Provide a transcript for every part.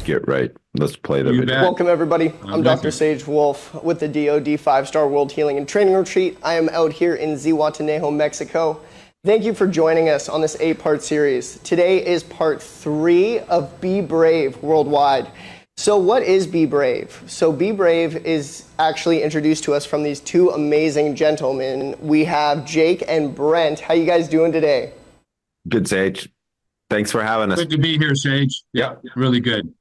get right. Let's play the You video. bet. Welcome, everybody. I'm Dr. Matthew. Sage Wolf with the DoD 5-Star World Healing and Training Retreat. I am out here in Zihuatanejo, Mexico. Thank you for joining us on this 8-part series. Today is part 3 of Be Brave Worldwide. So what is Be Brave? So Be Brave is actually introduced to us from these two amazing gentlemen. We have Jake and Brent. How you guys doing today? Good, Sage. Thanks for having us. Good to be here, Sage. Yeah, really good.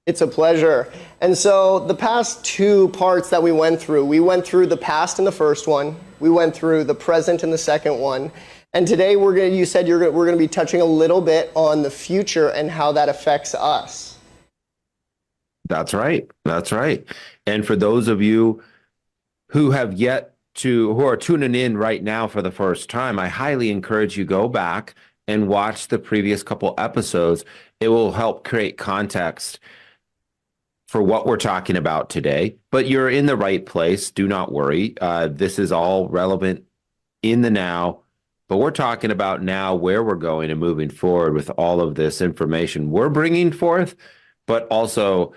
It's a pleasure. And so the past 2 parts that we went through the past in the first one, we went through the present in the second one, and today you said we're going to be touching a little bit on the future and how that affects us. That's right. That's right. And for those of you who are tuning in right now for the first time, I highly encourage you go back and watch the previous couple episodes. It will help create context for what we're talking about today. But you're in the right place. Do not worry. This is all relevant in the now. But we're talking about now where we're going and moving forward with all of this information we're bringing forth, but also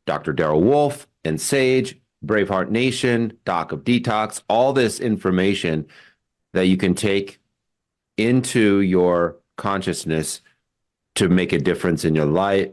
Dr. Darrell Wolf and Sage, Braveheart Nation, Doc of Detox, all this information that you can take into your consciousness to make a difference in your life,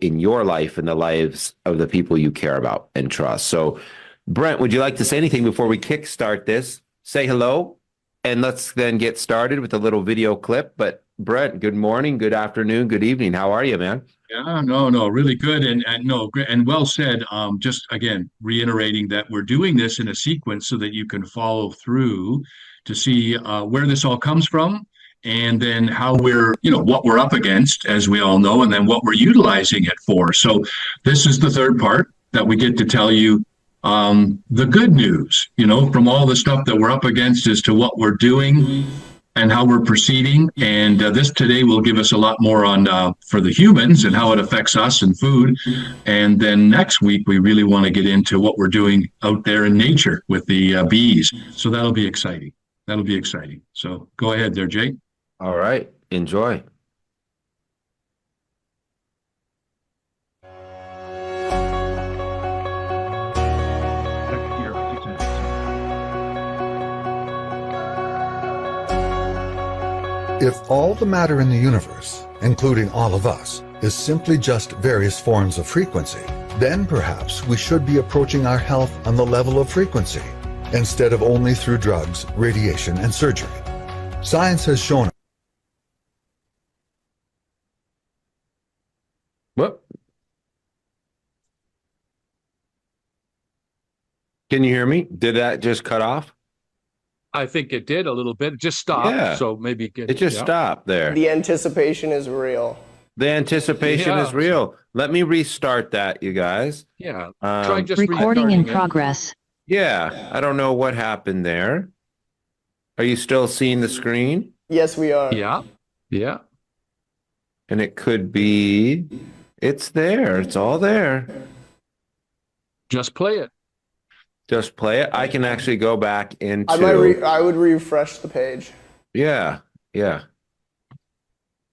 and the lives of the people you care about and trust. So, Brent, would you like to say anything before we kickstart this? Say hello, and let's then get started with a little video clip. But Brent, good morning, good afternoon, good evening. How are you, man? Yeah, no, really good, and well said. Just again, reiterating that we're doing this in a sequence so that you can follow through to see where this all comes from, and then how what we're up against, as we all know, and then what we're utilizing it for. So this is the third part that we get to tell you the good news, from all the stuff that we're up against as to what we're doing and how we're proceeding. And this today will give us a lot more on for the humans and how it affects us and food. And then next week, we really want to get into what we're doing out there in nature with the bees. So that'll be exciting. So go ahead there, Jake. All right. Enjoy. If all the matter in the universe, including all of us, is simply just various forms of frequency, then perhaps we should be approaching our health on the level of frequency, instead of only through drugs, radiation, and surgery. Science has shown. What? Can you hear me? Did that just cut off? I think it did a little bit. It just stopped. Yeah. So maybe It just stopped there. The anticipation is real. The anticipation is real. Let me restart that, you guys. Yeah. Try just recording in restarting it. progress. Yeah, I don't know what happened there. Are you still seeing the screen? Yes, we are. Yeah. And it could be, it's there. It's all there. Just play it. Just play it. I can actually go back into. I would refresh the page. Yeah. Yeah,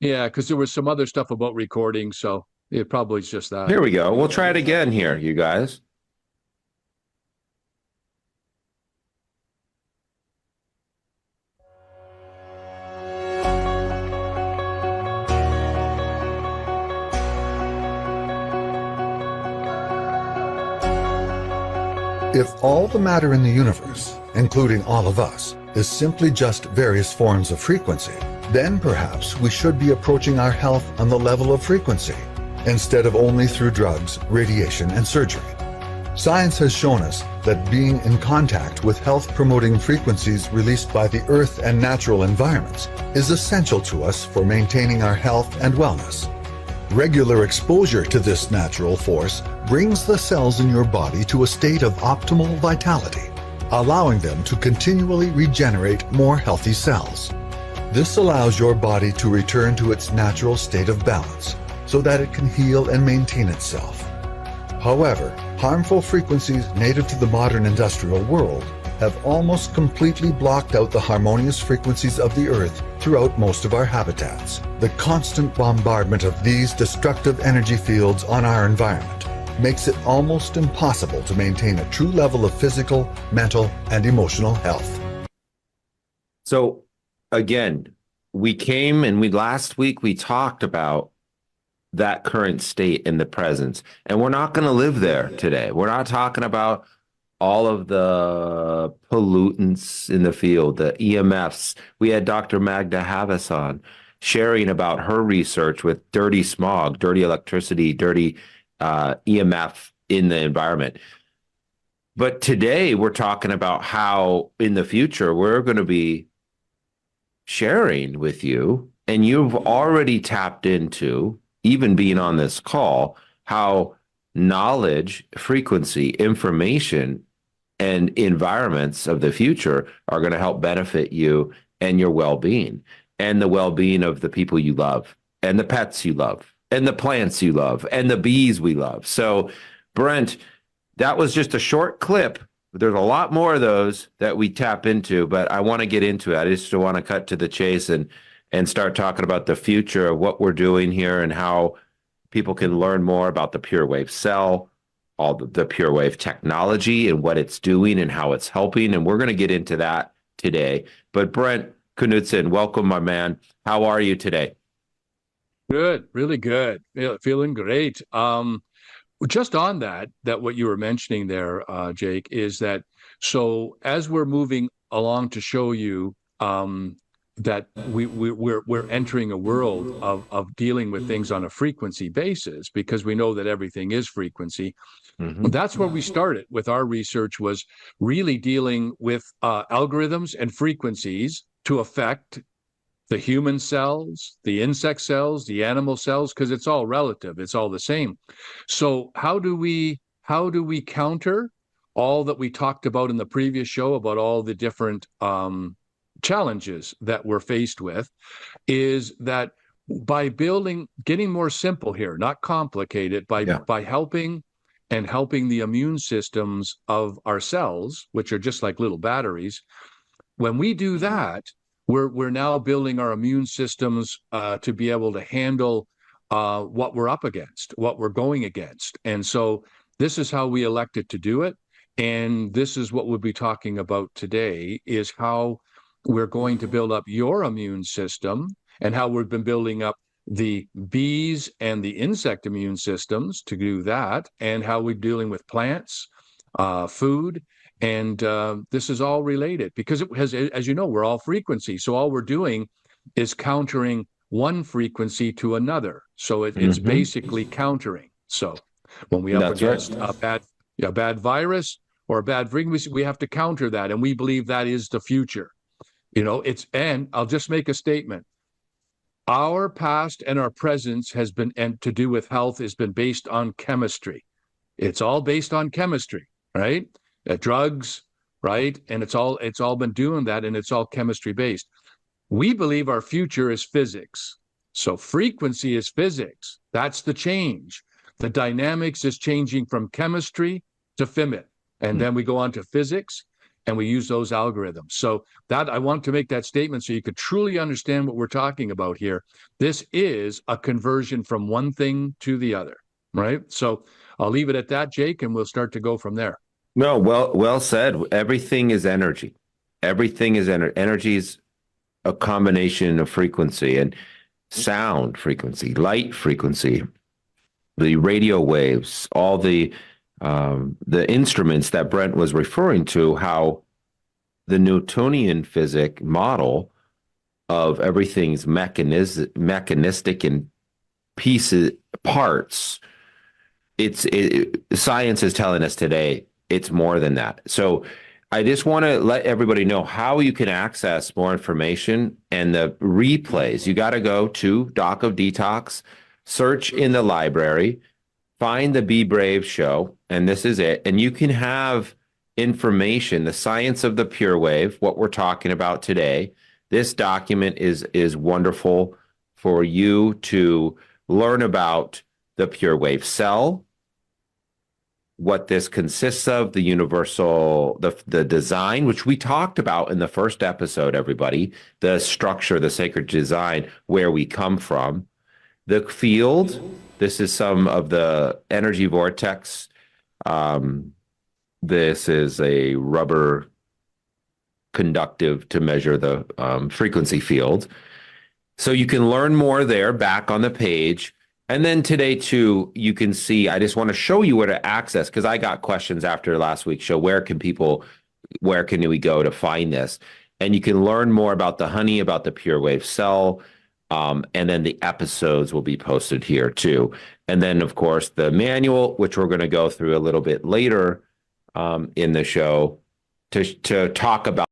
because there was some other stuff about recording, so it probably is just that. Here we go. We'll try it again here, you guys. If all the matter in the universe, including all of us, is simply just various forms of frequency, then perhaps we should be approaching our health on the level of frequency, instead of only through drugs, radiation, and surgery. Science has shown us that being in contact with health-promoting frequencies released by the earth and natural environments is essential to us for maintaining our health and wellness. Regular exposure to this natural force brings the cells in your body to a state of optimal vitality, allowing them to continually regenerate more healthy cells. This allows your body to return to its natural state of balance so that it can heal and maintain itself. However, harmful frequencies native to the modern industrial world have almost completely blocked out the harmonious frequencies of the Earth throughout most of our habitats. The constant bombardment of these destructive energy fields on our environment makes it almost impossible to maintain a true level of physical, mental, and emotional health. So again, last week we talked about that current state in the presence, and we're not going to live there today. We're not talking about all of the pollutants in the field, the EMFs. We had Dr. Magda Havas on sharing about her research with dirty smog, dirty electricity, dirty EMF in the environment. But today we're talking about how in the future we're going to be sharing with you, and you've already tapped into, even being on this call, how knowledge, frequency, information, and environments of the future are going to help benefit you and your well-being and the well-being of the people you love and the pets you love and the plants you love and the bees we love. So, Brent, that was just a short clip. There's a lot more of those that we tap into, but I want to get into it. I just want to cut to the chase and start talking about the future of what we're doing here and how people can learn more about the PureWave cell, all the PureWave technology and what it's doing and how it's helping. And we're going to get into that today. But Brent Knudsen, welcome, my man. How are you today? Good, really good. Feeling great. Just on that what you were mentioning there, Jake, is that so as we're moving along to show you that we're entering a world of dealing with things on a frequency basis, because we know that everything is frequency. Mm-hmm. That's where we started with our research, was really dealing with algorithms and frequencies to affect the human cells, the insect cells, the animal cells, because it's all relative, it's all the same. So how do we counter all that we talked about in the previous show about all the different challenges that we're faced with? Is that by getting more simple here, not complicated, by helping the immune systems of our cells, which are just like little batteries. When we do that, we're now building our immune systems to be able to handle what we're up against, what we're going against. And so this is how we elected to do it. And this is what we'll be talking about today, is how we're going to build up your immune system and how we've been building up the bees and the insect immune systems to do that, and how we're dealing with plants, food. And this is all related because it has, as you know, we're all frequency. So all we're doing is countering one frequency to another. So it's basically countering. So when we up against a bad virus or a bad frequency, we have to counter that. And we believe that is the future. And I'll just make a statement. Our past and our present has been, and to do with health, has been based on chemistry. It's all based on chemistry, right? Drugs, right? And it's all been doing that, and it's all chemistry based. We believe our future is physics. So frequency is physics. That's the change. The dynamics is changing from chemistry to FIMIT. And then we go on to physics, and we use those algorithms. So that I want to make that statement so you could truly understand what we're talking about here. This is a conversion from one thing to the other, right? So I'll leave it at that, Jake, and we'll start to go from there. No, well said. Everything is energy. Everything is energy. Energy is a combination of frequency and sound frequency, light frequency, the radio waves, all the instruments that Brent was referring to, how the Newtonian physics model of everything's mechanistic and parts. Science is telling us today it's more than that. So I just want to let everybody know how you can access more information and the replays. You got to go to Doc of Detox, search in the library, find the Be Brave show, and this is it. And you can have information, the science of the PureWave, what we're talking about today. This document is wonderful for you to learn about the PureWave cell, what this consists of, the universal, the design, which we talked about in the first episode, everybody, the structure, the sacred design, where we come from, the field, This is some of the energy vortex. This is a rubber conductive to measure the frequency field. So you can learn more there back on the page. And then today too, you can see, I just want to show you where to access, because I got questions after last week's show. Where can we go to find this? And you can learn more about the honey, about the Pure Wave cell. And then the episodes will be posted here too. And then of course the manual, which we're going to go through a little bit later in the show to talk about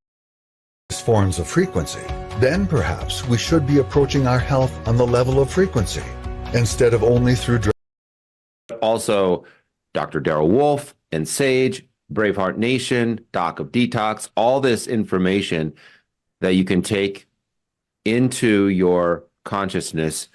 forms of frequency, then perhaps we should be approaching our health on the level of frequency instead of only through drugs. Also Dr. Daryl Wolf and Sage, Braveheart Nation, Doc of Detox, all this information that you can take into your consciousness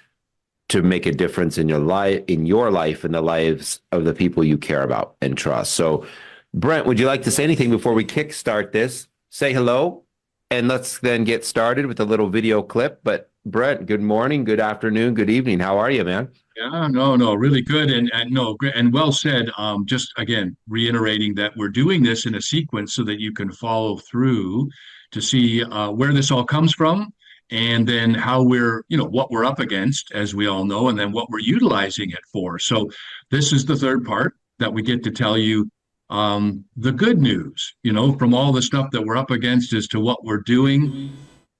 to make a difference in your life, and the lives of the people you care about and trust. So, Brent, would you like to say anything before we kickstart this? Say hello, and let's then get started with a little video clip. But Brent, good morning, good afternoon, good evening. How are you, man? Yeah, no, really good, and no, great, and well said. Just again, reiterating that we're doing this in a sequence so that you can follow through to see where this all comes from, and then how what we're up against, as we all know, and then what we're utilizing it for. So this is the third part that we get to tell you the good news, from all the stuff that we're up against as to what we're doing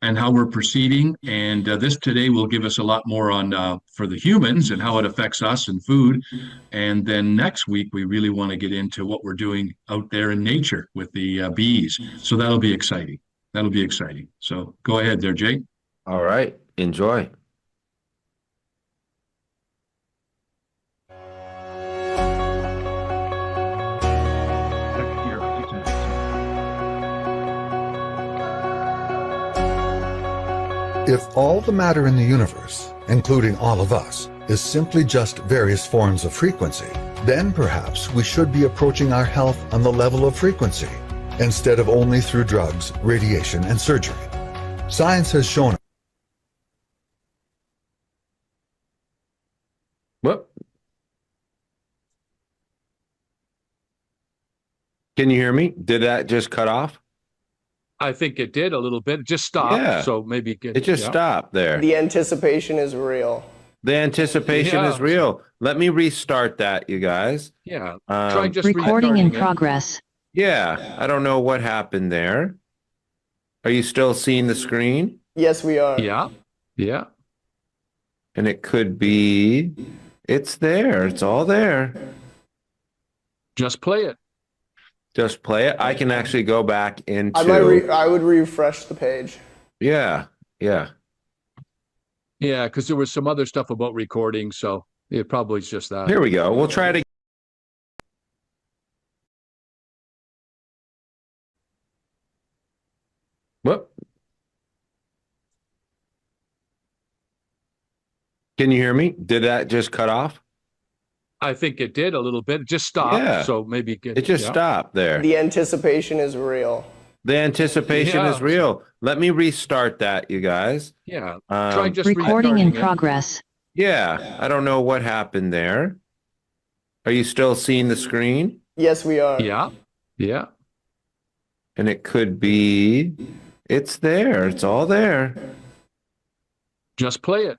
and how we're proceeding. And this today will give us a lot more on for the humans and how it affects us and food. And then next week, we really want to get into what we're doing out there in nature with the bees. So that'll be exciting. So go ahead there, Jake. All right, enjoy. If all the matter in the universe, including all of us, is simply just various forms of frequency, then perhaps we should be approaching our health on the level of frequency instead of only through drugs, radiation, and surgery. Science has shown. Whoop. Can you hear me? Did that just cut off? I think it did a little bit. It just stopped. Yeah. So maybe It just stopped there. The anticipation is real. The anticipation is real. Let me restart that, you guys. Yeah. Try just Recording in restarting it. progress. Yeah, I don't know what happened there. Are you still seeing the screen? Yes, we are. Yeah. And it could be, it's there. It's all there. Just play it. Just play it. I can actually go back into. I would refresh the page. Yeah. Yeah, because there was some other stuff about recording, so it probably is just that. Here we go. We'll try it again. Whoop. Can you hear me? Did that just cut off? I think it did a little bit. It just stopped. Yeah. So maybe It just stopped there. The anticipation is real. The anticipation is real. Let me restart that, you guys. Yeah. Try just Recording in restarting it. progress. Yeah, I don't know what happened there. Are you still seeing the screen? Yes, we are. Yeah. And it could be, it's there. It's all there. Just play it.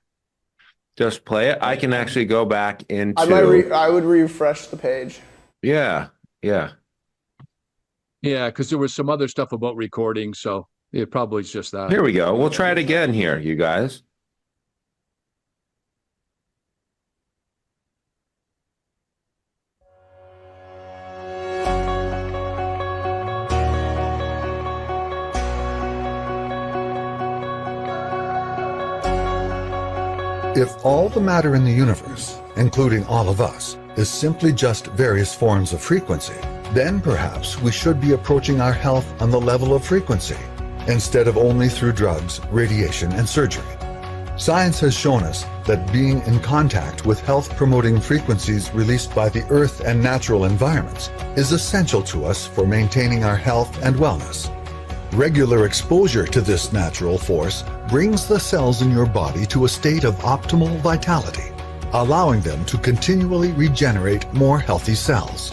Just play it. I can actually go back into. I would refresh the page. Yeah. Yeah, because there was some other stuff about recording, so it probably is just that. Here we go. We'll try it again here, you guys. If all the matter in the universe, including all of us, is simply just various forms of frequency, then perhaps we should be approaching our health on the level of frequency instead of only through drugs, radiation, and surgery. Science has shown us that being in contact with health-promoting frequencies released by the earth and natural environments is essential to us for maintaining our health and wellness. Regular exposure to this natural force brings the cells in your body to a state of optimal vitality. allowing them to continually regenerate more healthy cells.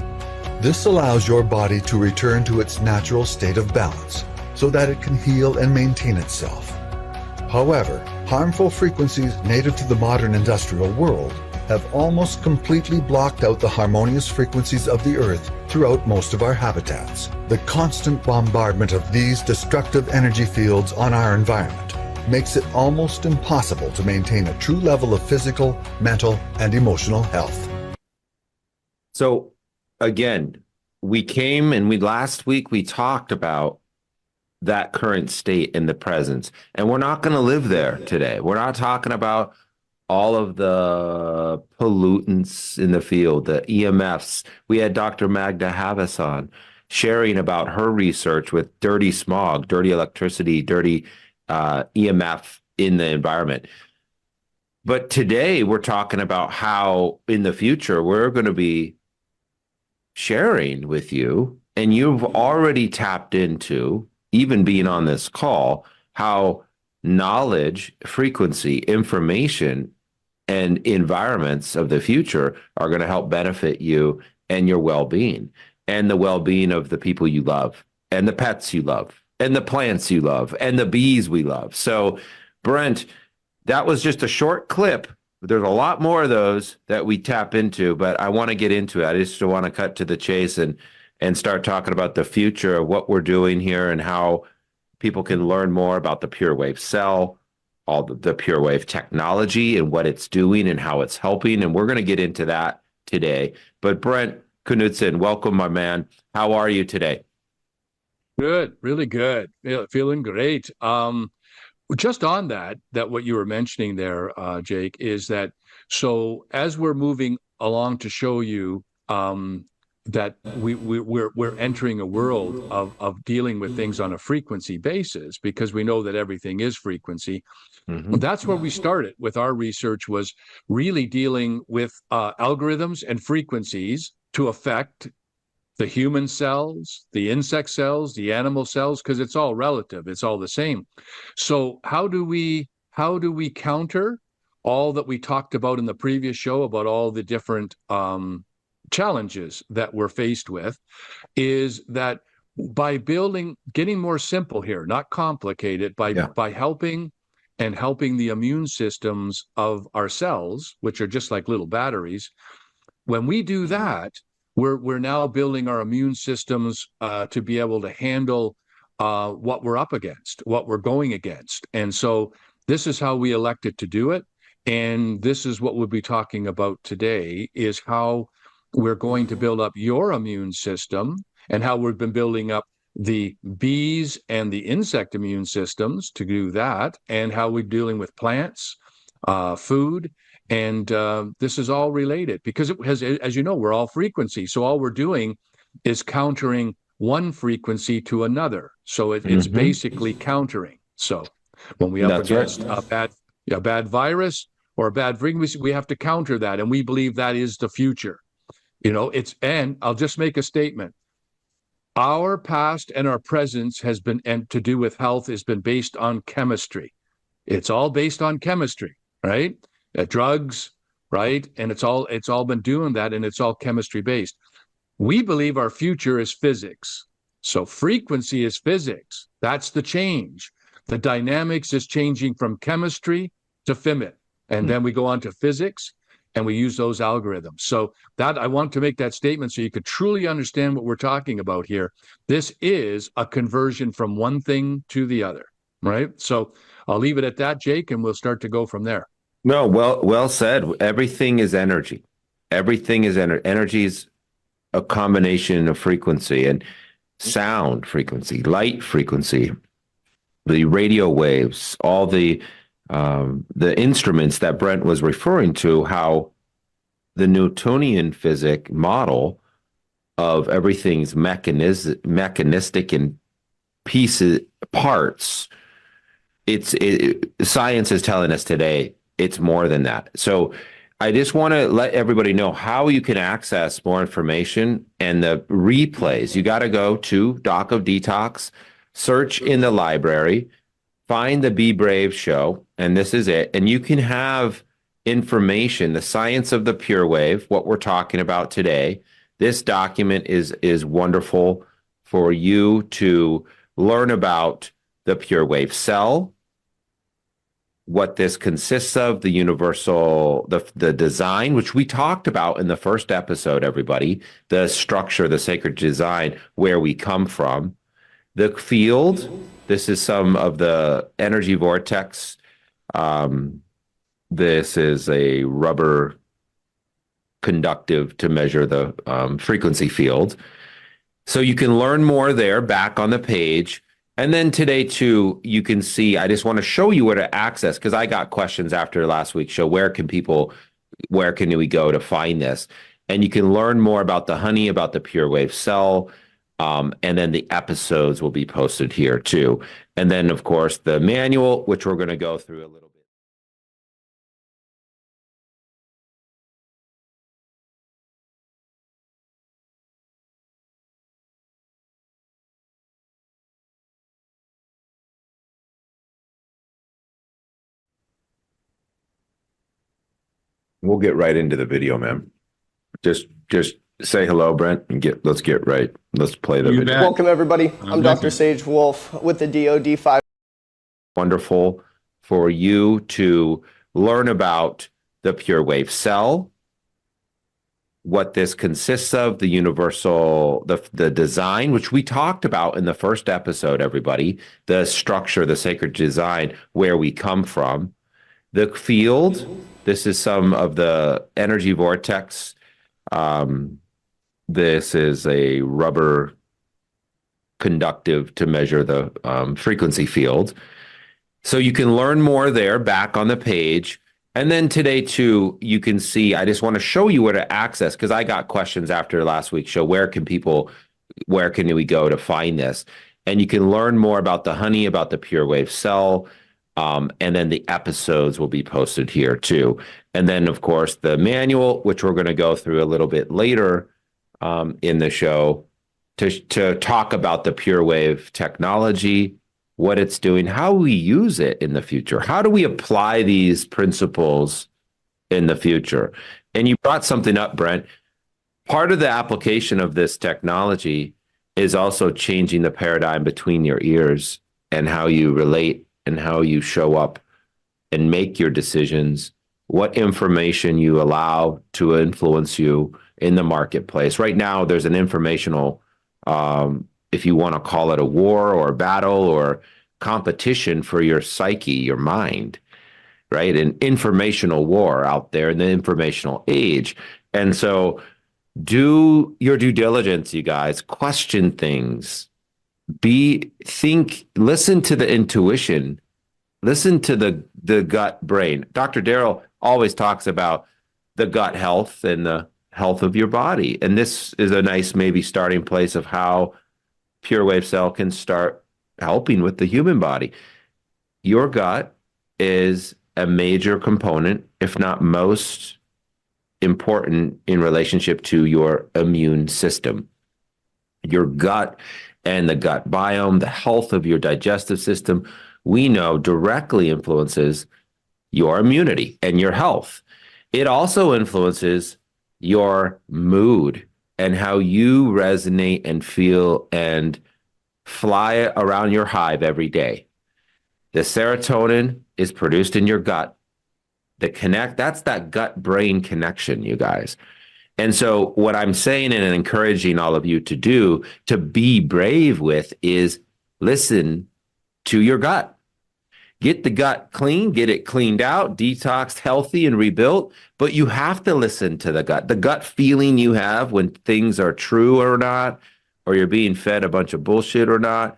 This allows your body to return to its natural state of balance so that it can heal and maintain itself. However, harmful frequencies native to the modern industrial world have almost completely blocked out the harmonious frequencies of the Earth throughout most of our habitats. The constant bombardment of these destructive energy fields on our environment makes it almost impossible to maintain a true level of physical, mental, and emotional health. So again, last week we talked about that current state in the presence, and we're not going to live there today. We're not talking about all of the pollutants in the field, the EMFs. We had Dr. Magda Havas on sharing about her research with dirty smog, dirty electricity, dirty EMF in the environment. But today we're talking about how in the future we're going to be sharing with you, and you've already tapped into, even being on this call, how knowledge, frequency, information, and environments of the future are going to help benefit you and your well-being and the well-being of the people you love and the pets you love and the plants you love and the bees we love. So, Brent, that was just a short clip. There's a lot more of those that we tap into, but I want to get into it. I just want to cut to the chase and start talking about the future of what we're doing here and how people can learn more about the PureWave cell, all the PureWave technology and what it's doing and how it's helping. And we're going to get into that today. But Brent Knudsen, welcome, my man. How are you today? Good, really good. Feeling great. Just on that what you were mentioning there, Jake, is that so as we're moving along to show you that we're entering a world of dealing with things on a frequency basis, because we know that everything is frequency. Mm-hmm. That's where we started with our research, was really dealing with algorithms and frequencies to affect the human cells, the insect cells, the animal cells, because it's all relative, it's all the same. So how do we counter all that we talked about in the previous show about all the different challenges that we're faced with? Is that by getting more simple here, not complicated, by helping the immune systems of our cells, which are just like little batteries. When we do that, we're now building our immune systems to be able to handle what we're up against, what we're going against. And so this is how we elected to do it. And this is what we'll be talking about today, is how we're going to build up your immune system and how we've been building up the bees and the insect immune systems to do that, and how we're dealing with plants, food. And this is all related because it has, as you know, we're all frequency. So all we're doing is countering one frequency to another. So it's basically countering. So when we up against a bad virus or a bad frequency, we have to counter that. And we believe that is the future. And I'll just make a statement. Our past and our presence has been, and to do with health, has been based on chemistry. It's all based on chemistry, right? Drugs, right? And it's all been doing that, and it's all chemistry based. We believe our future is physics. So frequency is physics. That's the change. The dynamics is changing from chemistry to FIMIT. And then we go on to physics, and we use those algorithms. So that I want to make that statement so you could truly understand what we're talking about here. This is a conversion from one thing to the other, right? So I'll leave it at that, Jake, and we'll start to go from there. No, well said. Everything is energy. Everything is energy is a combination of frequency and sound frequency, light frequency, the radio waves, all the instruments that Brent was referring to, how the Newtonian physics model of everything's mechanistic and parts. Science is telling us today it's more than that. So I just want to let everybody know how you can access more information and the replays. You got to go to Doc of Detox, search in the library, find the Be Brave show, and this is it. And you can have information, the science of the pure wave, what we're talking about today. This document is wonderful for you to learn about the pure wave cell, what this consists of, the universal, the design, which we talked about in the first episode, everybody, the structure, the sacred design, where we come from, the field. This is some of the energy vortex. This is a rubber conductive to measure the frequency field. So you can learn more there back on the page. And then today, too, you can see, I just want to show you where to access, because I got questions after last week's show. Where can we go to find this? And you can learn more about the honey, about the pure wave cell. And then the episodes will be posted here, too. And then, of course, the manual, which we're going to go through a little bit. We'll get right into the video, man. Just say hello, Brent, and let's play the You video. bet. Welcome, everybody. I'm Thank Dr. you. Sage Wolf with the DoD5. Wonderful for you to learn about the pure wave cell, what this consists of, the universal, the design, which we talked about in the first episode, everybody, the structure, the sacred design, where we come from, the field. This is some of the energy vortex. This is a rubber conductive to measure the frequency field. So you can learn more there back on the page. And then today, too, you can see, I just want to show you where to access, because I got questions after last week's show. Where can we go to find this? And you can learn more about the honey, about the pure wave cell. And then the episodes will be posted here, too. And then, of course, the manual, which we're going to go through a little bit later in the show to talk about the pure wave technology, what it's doing, how we use it in the future. How do we apply these principles in the future? And you brought something up, Brent. Part of the application of this technology is also changing the paradigm between your ears and how you relate and how you show up and make your decisions, what information you allow to influence you in the marketplace. Right now, there's an informational, if you want to call it a war or a battle or competition for your psyche, your mind, right? An informational war out there in the informational age. And so do your due diligence, you guys. Question things. Listen to the intuition, listen to the gut brain. Dr. Darrell always talks about the gut health and the health of your body. And this is a nice maybe starting place of how Pure Wave Cell can start helping with the human body. Your gut is a major component, if not most important, in relationship to your immune system. Your gut and the gut biome, the health of your digestive system, we know directly influences your immunity and your health. It also influences your mood and how you resonate and feel and fly around your hive every day. The serotonin is produced in your gut. That's that gut-brain connection, you guys. And so what I'm saying and encouraging all of you to do, to be brave with, is listen to your gut. Get the gut clean, get it cleaned out, detoxed, healthy, and rebuilt. But you have to listen to the gut feeling you have when things are true or not, or you're being fed a bunch of bullshit or not.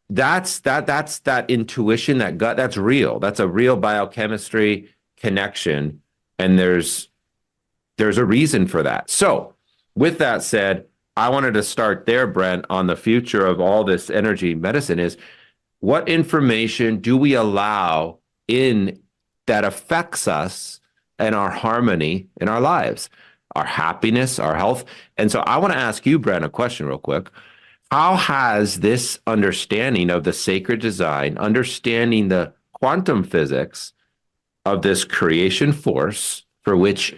That's that intuition, that gut, that's real. That's a real biochemistry connection. And there's a reason for that. So with that said, I wanted to start there, Brent, on the future of all this energy medicine is, what information do we allow in that affects us and our harmony in our lives, our happiness, our health? And so I want to ask you, Brent, a question real quick. How has this understanding of the sacred design, understanding the quantum physics, of this creation force for which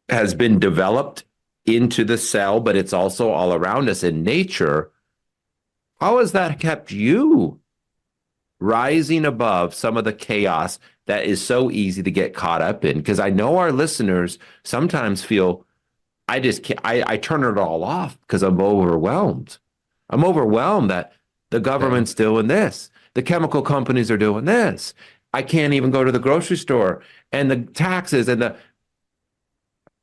has been developed into the cell, but it's also all around us in nature, how has that kept you rising above some of the chaos that is so easy to get caught up in? Because I know our listeners sometimes feel, I just can't, I turn it all off because I'm overwhelmed. I'm overwhelmed that the government's doing this. The chemical companies are doing this. I can't even go to the grocery store, and the taxes and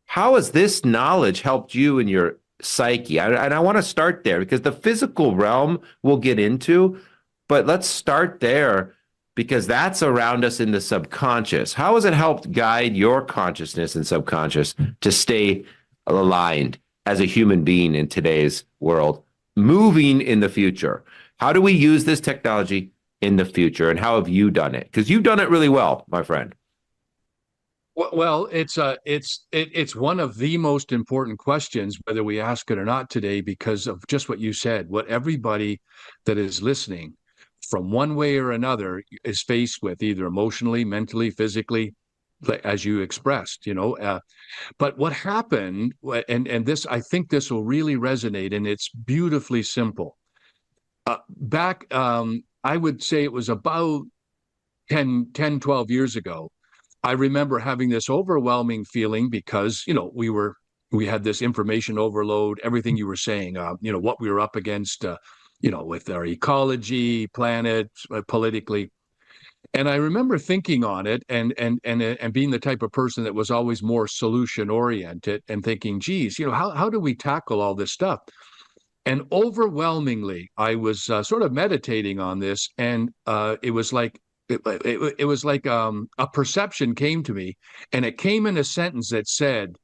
how has this knowledge helped you in your psyche? And I want to start there because the physical realm we'll get into, but let's start there because that's around us in the subconscious. How has it helped guide your consciousness and subconscious to stay aligned as a human being in today's world, moving in the future? How do we use this technology in the future, and how have you done it? Because you've done it really well, my friend. Well, it's one of the most important questions, whether we ask it or not today, because of just what you said. What everybody that is listening, from one way or another, is faced with, either emotionally, mentally, physically, as you expressed. But what happened, and this, I think this will really resonate, and it's beautifully simple. Back, I would say it was about 10, 12 years ago. I remember having this overwhelming feeling because, we had this information overload, everything you were saying, what we were up against, with our ecology, planet, politically. And I remember thinking on it and being the type of person that was always more solution oriented and thinking, geez, how do we tackle all this stuff? And overwhelmingly, I was sort of meditating on this, and it was like a perception came to me, and it came in a sentence that said,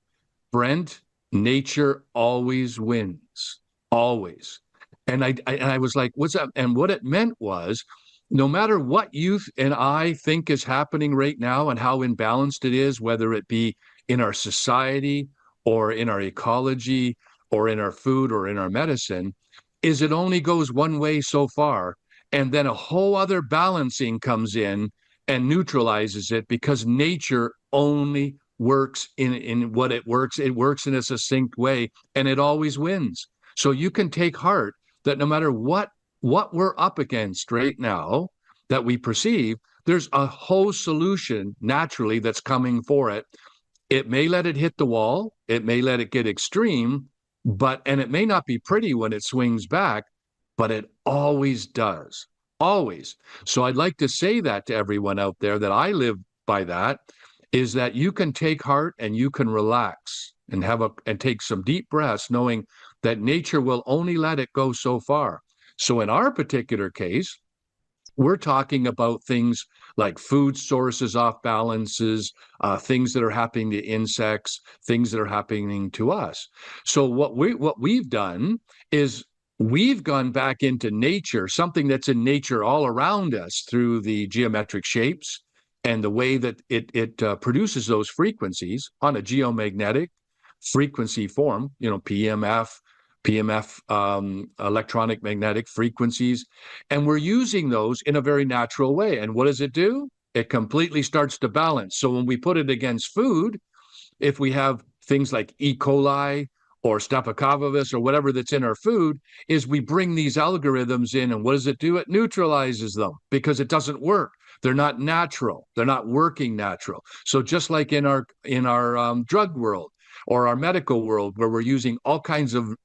Brent, nature always wins, always. And I was like, what's up? And what it meant was, no matter what you and I think is happening right now and how imbalanced it is, whether it be in our society or in our ecology or in our food or in our medicine, is it only goes one way so far. And then a whole other balancing comes in and neutralizes it, because nature only works in what it works. It works in a succinct way, and it always wins. So you can take heart that no matter what we're up against right now that we perceive, there's a whole solution naturally that's coming for it. It may let it hit the wall. It may let it get extreme, and it may not be pretty when it swings back, but it always does, always. So I'd like to say that to everyone out there, that I live by that, is that you can take heart and you can relax and take some deep breaths, knowing that nature will only let it go so far. So in our particular case, we're talking about things like food sources off balances, things that are happening to insects, things that are happening to us. So what we've done is we've gone back into nature, something that's in nature all around us, through the geometric shapes and the way that it produces those frequencies on a geomagnetic frequency form, PMF, electronic magnetic frequencies. And we're using those in a very natural way. And what does it do? It completely starts to balance. So when we put it against food, if we have things like E. coli or Staphylococcus or whatever that's in our food, is we bring these algorithms in, and what does it do? It neutralizes them, because it doesn't work. They're not natural. They're not working natural. So just like in our drug world or our medical world, where we're using all kinds of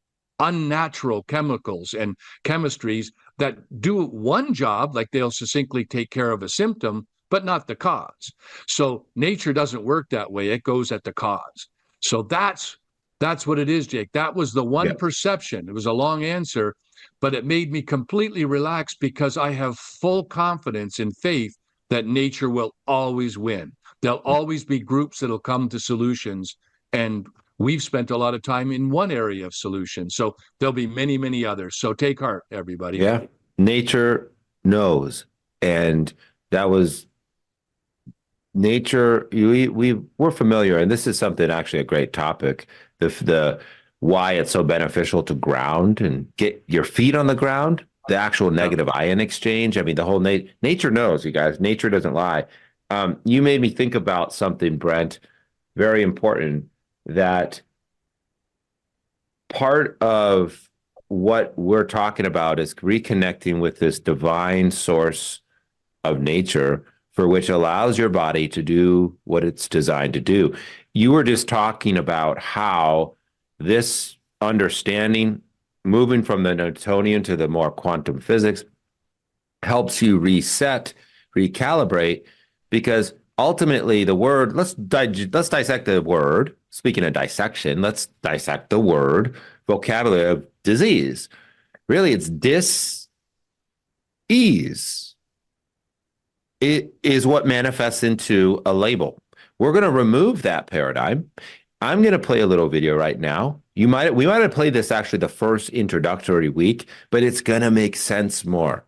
unnatural chemicals and chemistries that do one job, like they'll succinctly take care of a symptom, but not the cause. So nature doesn't work that way. It goes at the cause. So that's what it is, Jake. That was the one perception. It was a long answer, but it made me completely relaxed, because I have full confidence and faith that nature will always win. There'll always be groups that'll come to solutions, and we've spent a lot of time in one area of solution. So there'll be many, many others. So take heart, everybody. Yeah. Nature knows. And that was nature. We're familiar. And this is something, actually a great topic. The why it's so beneficial to ground and get your feet on the ground, the actual negative ion exchange. I mean, the whole nature knows, you guys. Nature doesn't lie. You made me think about something, Brent, very important, that part of what we're talking about is reconnecting with this divine source of nature, for which allows your body to do what it's designed to do. You were just talking about how this understanding, moving from the Newtonian to the more quantum physics, helps you reset, recalibrate, because ultimately the word, let's dissect the word. Speaking of dissection, let's dissect the word vocabulary of disease. Really, it's dis-ease. It is what manifests into a label. We're going to remove that paradigm. I'm going to play a little video right now. We might have played this actually the first introductory week, but it's going to make sense more.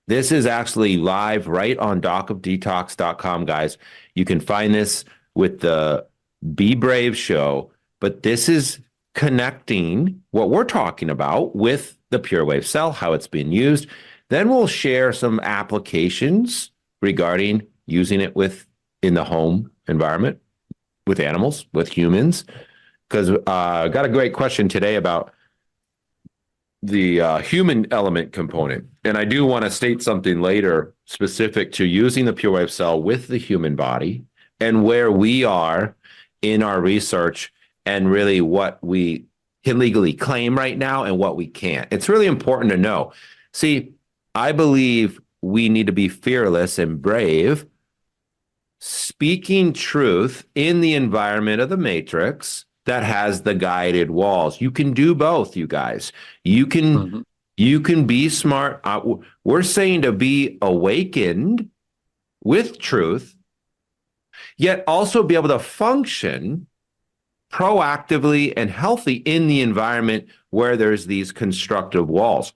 This is actually live right on docofdetox.com, guys. You can find this with the Be Brave show, but this is connecting what we're talking about with the Pure Wave cell, how it's being used. Then we'll share some applications regarding using it in the home environment, with animals, with humans. Because I got a great question today about the human element component. And I do want to state something later specific to using the Pure Wave cell with the human body and where we are in our research and really what we can legally claim right now and what we can't. It's really important to know. See, I believe we need to be fearless and brave, speaking truth in the environment of the matrix that has the guided walls. You can do both, you guys. You can be smart. We're saying to be awakened with truth, yet also be able to function proactively and healthy in the environment where there's these constructive walls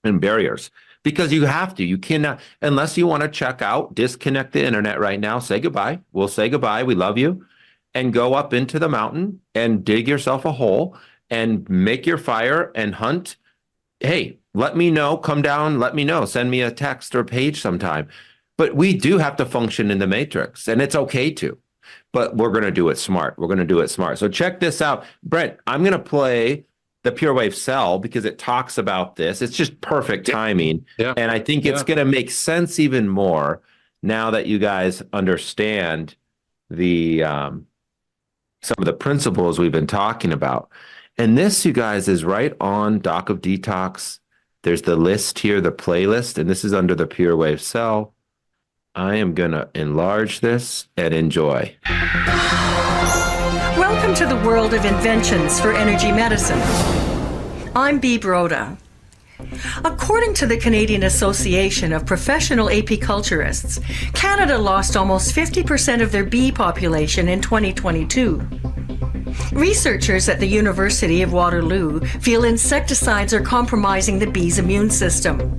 and barriers. Because you have to, you cannot, unless you want to check out, disconnect the internet right now, say goodbye. We'll say goodbye. We love you. And go up into the mountain and dig yourself a hole and make your fire and hunt. Hey, let me know. Come down. Let me know. Send me a text or page sometime. But we do have to function in the matrix, and it's okay to. But we're going to do it smart. We're going to do it smart. So check this out. Brent, I'm going to play the Pure Wave cell because it talks about this. It's just perfect timing. Yeah. And I think it's going to make sense even more now that you guys understand the some of the principles we've been talking about. And this, you guys, is right on Doc of Detox. There's the list here, the playlist, and this is under the Pure Wave cell. I am going to enlarge this and enjoy. Welcome to the world of inventions for energy medicine. I'm Bea Broda. According to the Canadian Association of Professional Apiculturists, Canada lost almost 50% of their bee population in 2022. Researchers at the University of Waterloo feel insecticides are compromising the bee's immune system.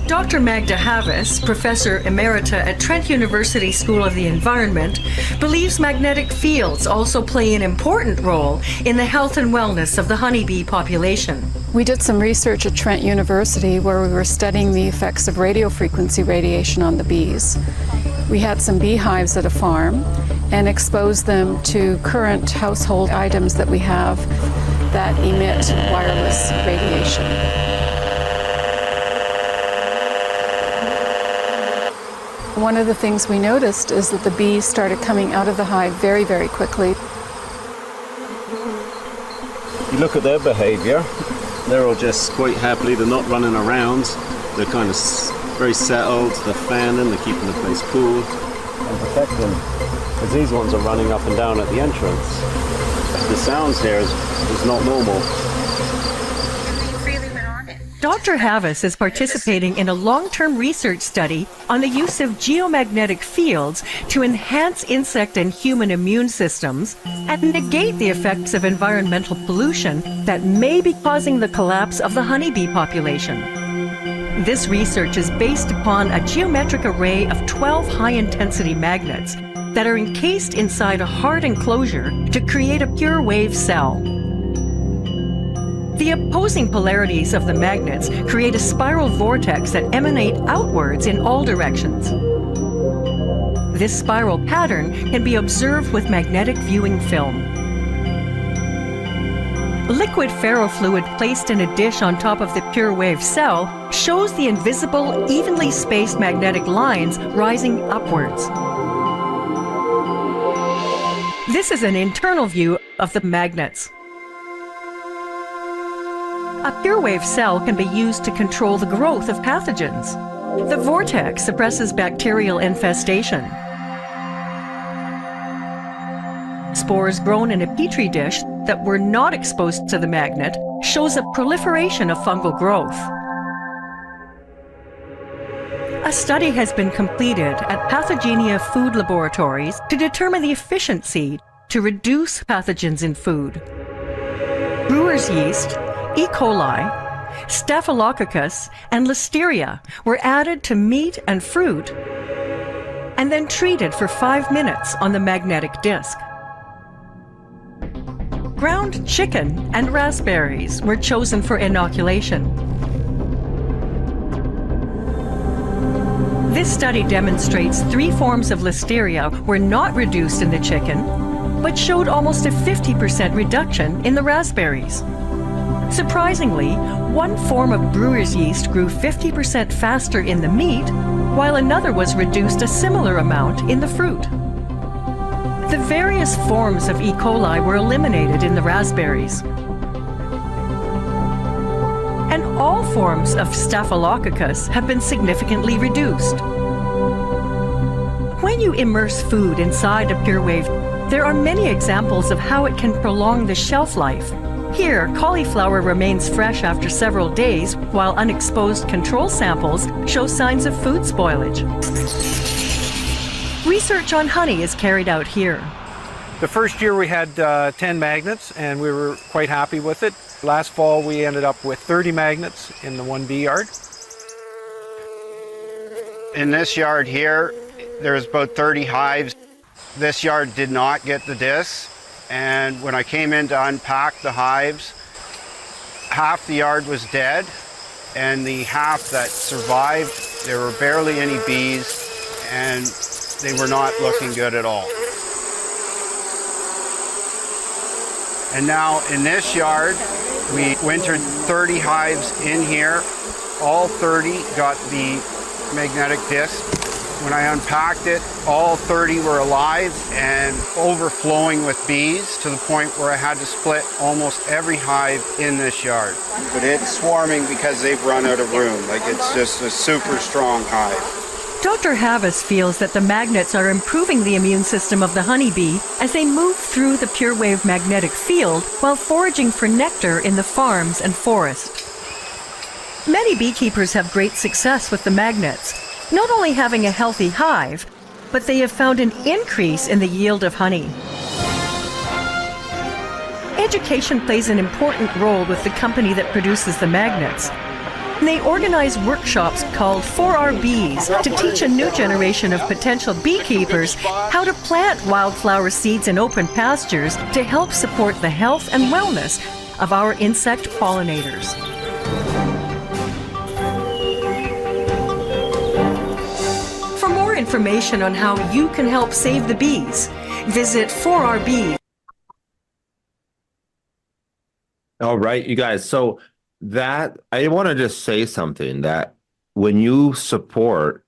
Dr. Magda Havas, Professor Emerita at Trent University School of the Environment, believes magnetic fields also play an important role in the health and wellness of the honeybee population. We did some research at Trent University where we were studying the effects of radiofrequency radiation on the bees. We had some beehives at a farm and exposed them to current household items that we have that emit wireless radiation. One of the things we noticed is that the bees started coming out of the hive very, very quickly. You look at their behavior, they're all just quite happily, they're not running around, they're kind of very settled, they're fanning, they're keeping the place cool and protecting, as these ones are running up and down at the entrance. The sounds here is not normal. Dr. Havas is participating in a long-term research study on the use of geomagnetic fields to enhance insect and human immune systems and negate the effects of environmental pollution that may be causing the collapse of the honeybee population. This research is based upon a geometric array of 12 high-intensity magnets that are encased inside a hard enclosure to create a pure wave cell. The opposing polarities of the magnets create a spiral vortex that emanate outwards in all directions. This spiral pattern can be observed with magnetic viewing film. Liquid ferrofluid placed in a dish on top of the pure wave cell shows the invisible, evenly spaced magnetic lines rising upwards. This is an internal view of the magnets. A pure wave cell can be used to control the growth of pathogens. The vortex suppresses bacterial infestation. Spores grown in a petri dish that were not exposed to the magnet shows a proliferation of fungal growth. A study has been completed at Pathogenia Food Laboratories to determine the efficiency to reduce pathogens in food. Brewer's yeast, E. coli, Staphylococcus, and Listeria were added to meat and fruit and then treated for 5 minutes on the magnetic disc. Ground chicken and raspberries were chosen for inoculation. This study demonstrates 3 forms of Listeria were not reduced in the chicken, but showed almost a 50% reduction in the raspberries. Surprisingly, one form of brewer's yeast grew 50% faster in the meat, while another was reduced a similar amount in the fruit. The various forms of E. coli were eliminated in the raspberries. And all forms of Staphylococcus have been significantly reduced. When you immerse food inside a pure wave, there are many examples of how it can prolong the shelf life. Here, cauliflower remains fresh after several days, while unexposed control samples show signs of food spoilage. Research on honey is carried out here. The first year we had 10 magnets and we were quite happy with it. Last fall we ended up with 30 magnets in the 1B yard. In this yard here, there's about 30 hives. This yard did not get the discs, and when I came in to unpack the hives, half the yard was dead, and the half that survived, there were barely any bees, and they were not looking good at all. And now in this yard, we wintered 30 hives in here. All 30 got the magnetic disc. When I unpacked it, all 30 were alive and overflowing with bees to the point where I had to split almost every hive in this yard. But it's swarming because they've run out of room. Like, it's just a super strong hive. Dr. Havas feels that the magnets are improving the immune system of the honeybee as they move through the pure wave magnetic field while foraging for nectar in the farms and forest. Many beekeepers have great success with the magnets, not only having a healthy hive, but they have found an increase in the yield of honey. Education plays an important role with the company that produces the magnets. They organize workshops called 4RBs to teach a new generation of potential beekeepers how to plant wildflower seeds in open pastures to help support the health and wellness of our insect pollinators. For more information on how you can help save the bees, visit 4RB. All right, you guys. So that I want to just say something that when you support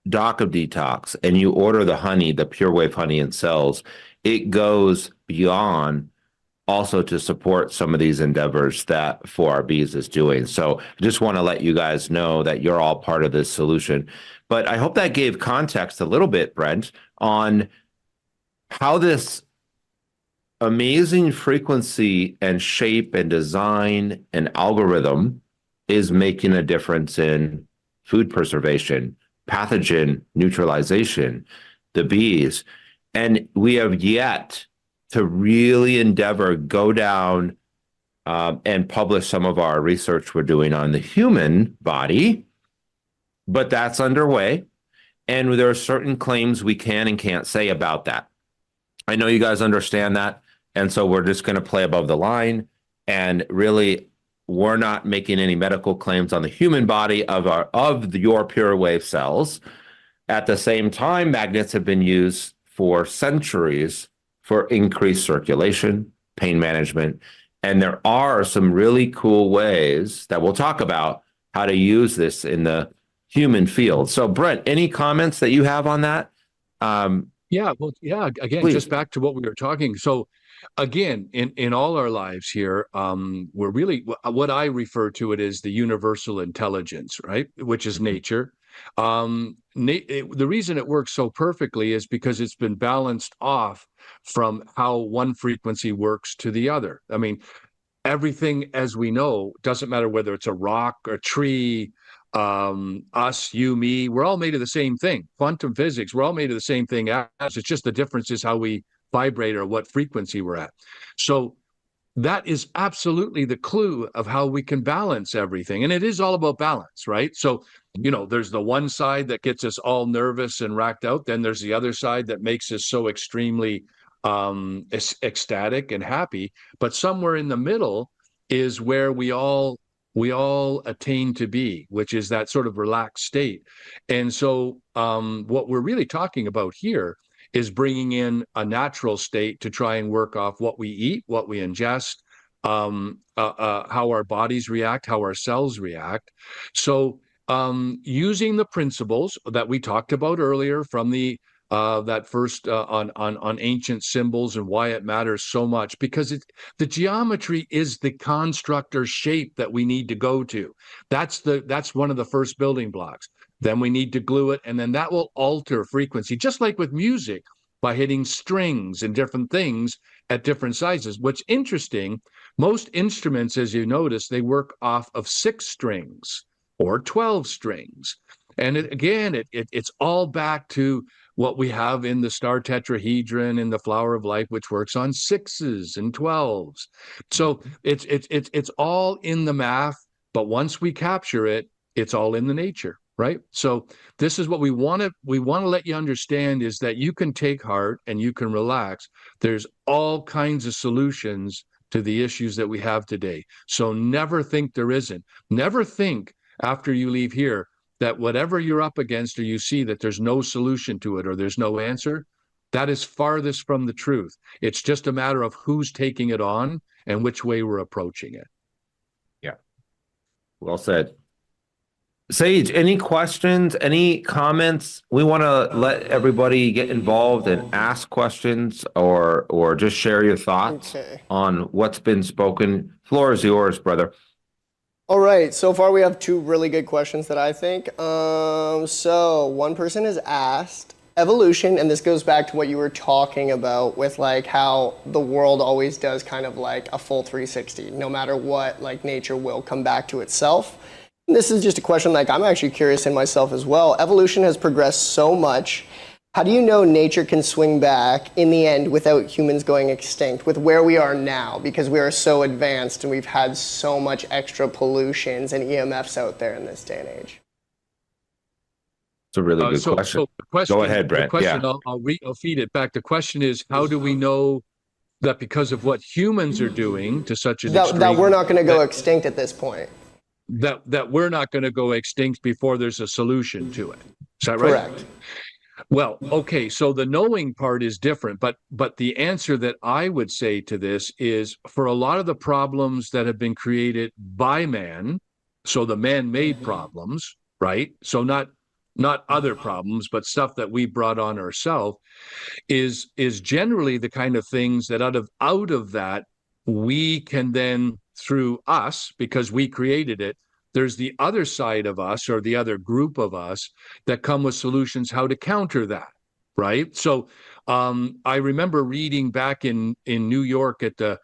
Doc of Detox and you order the honey, the pure wave honey and cells, it goes beyond also to support some of these endeavors that 4RBs is doing. So I just want to let you guys know that you're all part of this solution. But I hope that gave context a little bit, Brent, on how this amazing frequency and shape and design and algorithm is making a difference in food preservation, pathogen neutralization, the bees. And we have yet to really endeavor, go down and publish some of our research we're doing on the human body, but that's underway. And there are certain claims we can and can't say about that. I know you guys understand that. And so we're just going to play above the line, and really we're not making any medical claims on the human body of your pure wave cells. At the same time, magnets have been used for centuries for increased circulation, pain management, and there are some really cool ways that we'll talk about how to use this in the human field. So, Brent, any comments that you have on that? Yeah, well, yeah, again, Please. just back to what we were talking. So again, in all our lives here, we're really, what I refer to it as the universal intelligence, right? Which is nature. The reason it works so perfectly is because it's been balanced off from how one frequency works to the other. I mean, everything, as we know, doesn't matter whether it's a rock, a tree, us, you, me, we're all made of the same thing. Quantum physics, we're all made of the same thing. It's just the difference is how we vibrate or what frequency we're at. So that is absolutely the clue of how we can balance everything. And it is all about balance, right? So, you know, there's the one side that gets us all nervous and racked out. Then there's the other side that makes us so extremely ecstatic and happy. But somewhere in the middle is where we all attain to be, which is that sort of relaxed state. And so what we're really talking about here is bringing in a natural state to try and work off what we eat, what we ingest, how our bodies react, how our cells react. So using the principles that we talked about earlier from the that first on ancient symbols and why it matters so much, because the geometry is the construct or shape that we need to go to. That's one of the first building blocks. Then we need to glue it, and then that will alter frequency, just like with music, by hitting strings and different things at different sizes. What's interesting, most instruments, as you notice, they work off of 6 strings or 12 strings. And it's all back to what we have in the star tetrahedron in the flower of life, which works on 6s and 12s. So it's all in the math, but once we capture it, it's all in the nature, right? So this is what we want to let you understand, is that you can take heart and you can relax. There's all kinds of solutions to the issues that we have today. So never think there isn't. Never think after you leave here that whatever you're up against or you see that there's no solution to it or there's no answer. That is farthest from the truth. It's just a matter of who's taking it on and which way we're approaching it. Yeah. Well said. Sage, any questions, any comments? We want to let everybody get involved and ask questions or just share your thoughts on what's been spoken. Floor is yours, brother. All right, so far we have 2 really good questions that I think. So one person has asked, evolution, and this goes back to what you were talking about with like how the world always does kind of like a full 360. No matter what, like nature will come back to itself. And this is just a question like I'm actually curious in myself as well. Evolution has progressed so much. How do you know nature can swing back in the end without humans going extinct with where we are now? Because we are so advanced and we've had so much extra pollutions and EMFs out there in this day and age. It's a really good question. So the question. Go ahead, Brent. The question, Yeah. I'll feed it back. The question is, how do we know that because of what humans are doing to such an extreme, that we're not going to go extinct at this point? That we're not going to go extinct before there's a solution to it. Is that right? Correct. Well, okay, so the knowing part is different, but the answer that I would say to this is, for a lot of the problems that have been created by man, so the man-made problems, right? So not other problems, but stuff that we brought on ourselves, is generally the kind of things that out of that we can then, through us, because we created it, there's the other side of us or the other group of us that come with solutions how to counter that, right? So I remember reading back in New York at the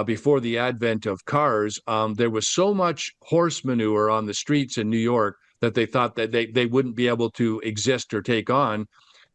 before the advent of cars, there was so much horse manure on the streets in New York that they thought that they wouldn't be able to exist or take on.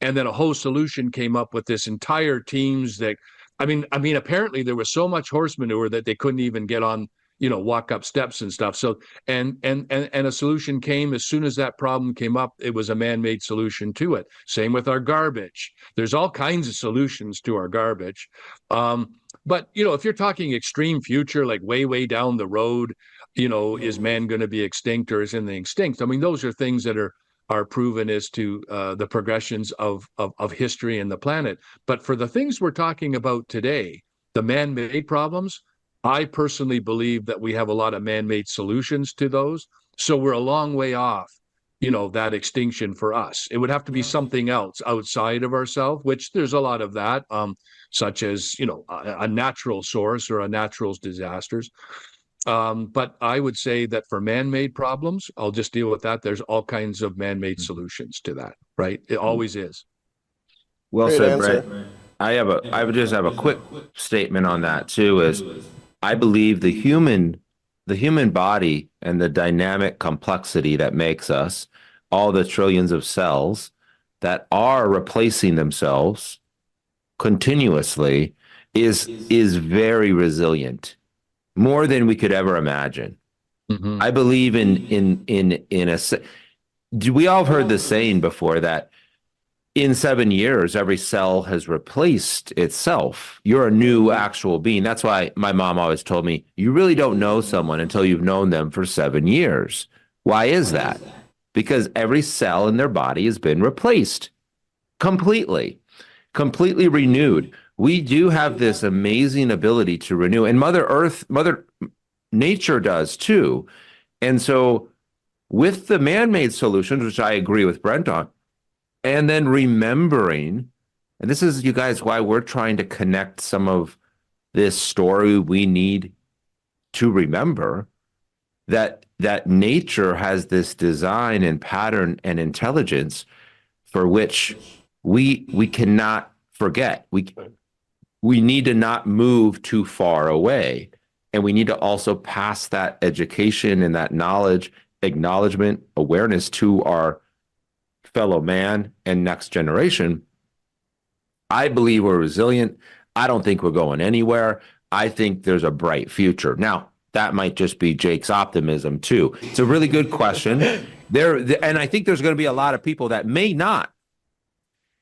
And then a whole solution came up with this entire teams that, I mean, apparently there was so much horse manure that they couldn't even get on, walk up steps and stuff. So, and a solution came as soon as that problem came up. It was a man-made solution to it. Same with our garbage. There's all kinds of solutions to our garbage. But, if you're talking extreme future, like way down the road, is man going to be extinct or is in the extinct? I mean, those are things that are are proven as to the progressions of history and the planet. But for the things we're talking about today, the man-made problems, I personally believe that we have a lot of man-made solutions to those. So we're a long way off, that extinction for us. It would have to be something else outside of ourselves, which there's a lot of that, such as, a natural source or a natural disasters. But I would say that for man-made problems, I'll just deal with that. There's all kinds of man-made solutions to that, right? It always is. Well Great said, answer. Brent. I would just have a quick statement on that too, is I believe the human body and the dynamic complexity that makes us, all the trillions of cells that are replacing themselves continuously, is very resilient, more than we could ever imagine. Mm-hmm. I believe we all have heard the saying before that in 7 years, every cell has replaced itself. You're a new actual being. That's why my mom always told me, you really don't know someone until you've known them for 7 years. Why is that? Because every cell in their body has been replaced completely renewed. We do have this amazing ability to renew, and Mother Nature does too. And so with the man-made solutions, which I agree with Brent on, and then remembering, and this is, you guys, why we're trying to connect some of this story we need to remember, that nature has this design and pattern and intelligence for which we cannot forget. We need to not move too far away. And we need to also pass that education and that knowledge, acknowledgement, awareness to our fellow man and next generation. I believe we're resilient. I don't think we're going anywhere. I think there's a bright future. Now, that might just be Jake's optimism too. It's a really good question. And I think there's going to be a lot of people that may not.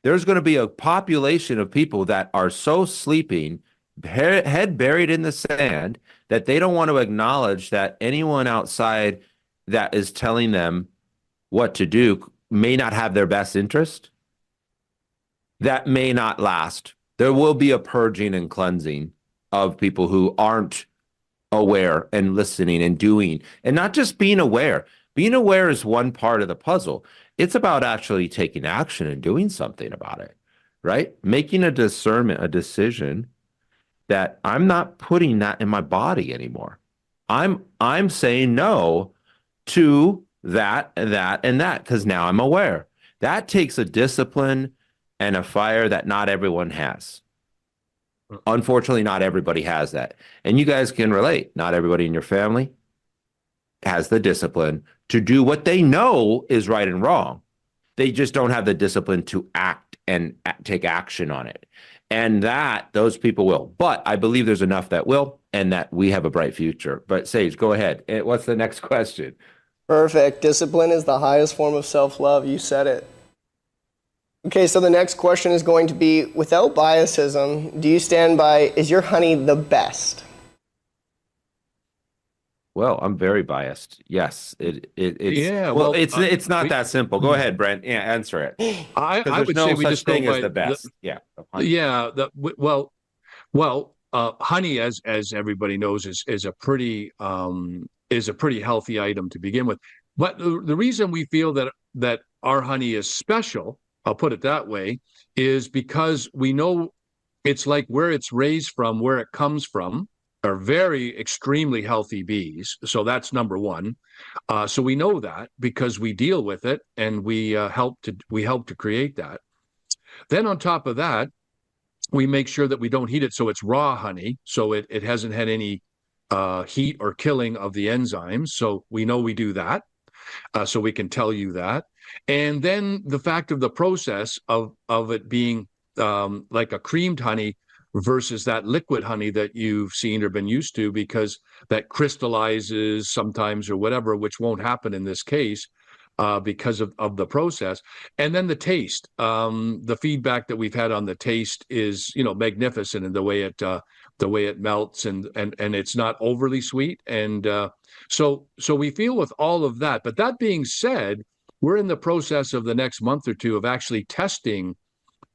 There's going to be a population of people that are so sleeping, head buried in the sand, that they don't want to acknowledge that anyone outside that is telling them what to do may not have their best interest. That may not last. There will be a purging and cleansing of people who aren't aware and listening and doing, and not just being aware. Being aware is one part of the puzzle. It's about actually taking action and doing something about it, right? Making a discernment, a decision that I'm not putting that in my body anymore. I'm saying no to that and that and that, because now I'm aware. That takes a discipline and a fire that not everyone has. Unfortunately, not everybody has that. And you guys can relate. Not everybody in your family has the discipline to do what they know is right and wrong. They just don't have the discipline to act and take action on it. And those people will. But I believe there's enough that will, and that we have a bright future. But Sage, go ahead. What's the next question? Perfect. Discipline is the highest form of self-love. You said it. Okay, so the next question is going to be, without biasism, do you stand by, is your honey the best? Well, I'm very biased. Yes, it's Yeah, well, well, it's not that simple. Go ahead, Brent. Yeah, answer it. I There's would no say we such just go thing by as the best. Honey, as everybody knows, is a pretty healthy item to begin with. But the reason we feel that our honey is special, I'll put it that way, is because we know it's like where it's raised from, where it comes from, are very extremely healthy bees. So that's number one. So we know that because we deal with it and we help to create that. Then on top of that, we make sure that we don't heat it so it's raw honey, so it hasn't had any heat or killing of the enzymes. So we know we do that. So we can tell you that. And then the fact of the process of it being like a creamed honey versus that liquid honey that you've seen or been used to, because that crystallizes sometimes or whatever, which won't happen in this case because of the process. And then the taste, the feedback that we've had on the taste is, magnificent in the way it melts and it's not overly sweet. And so we feel with all of that. But that being said, we're in the process of the next month or two of actually testing.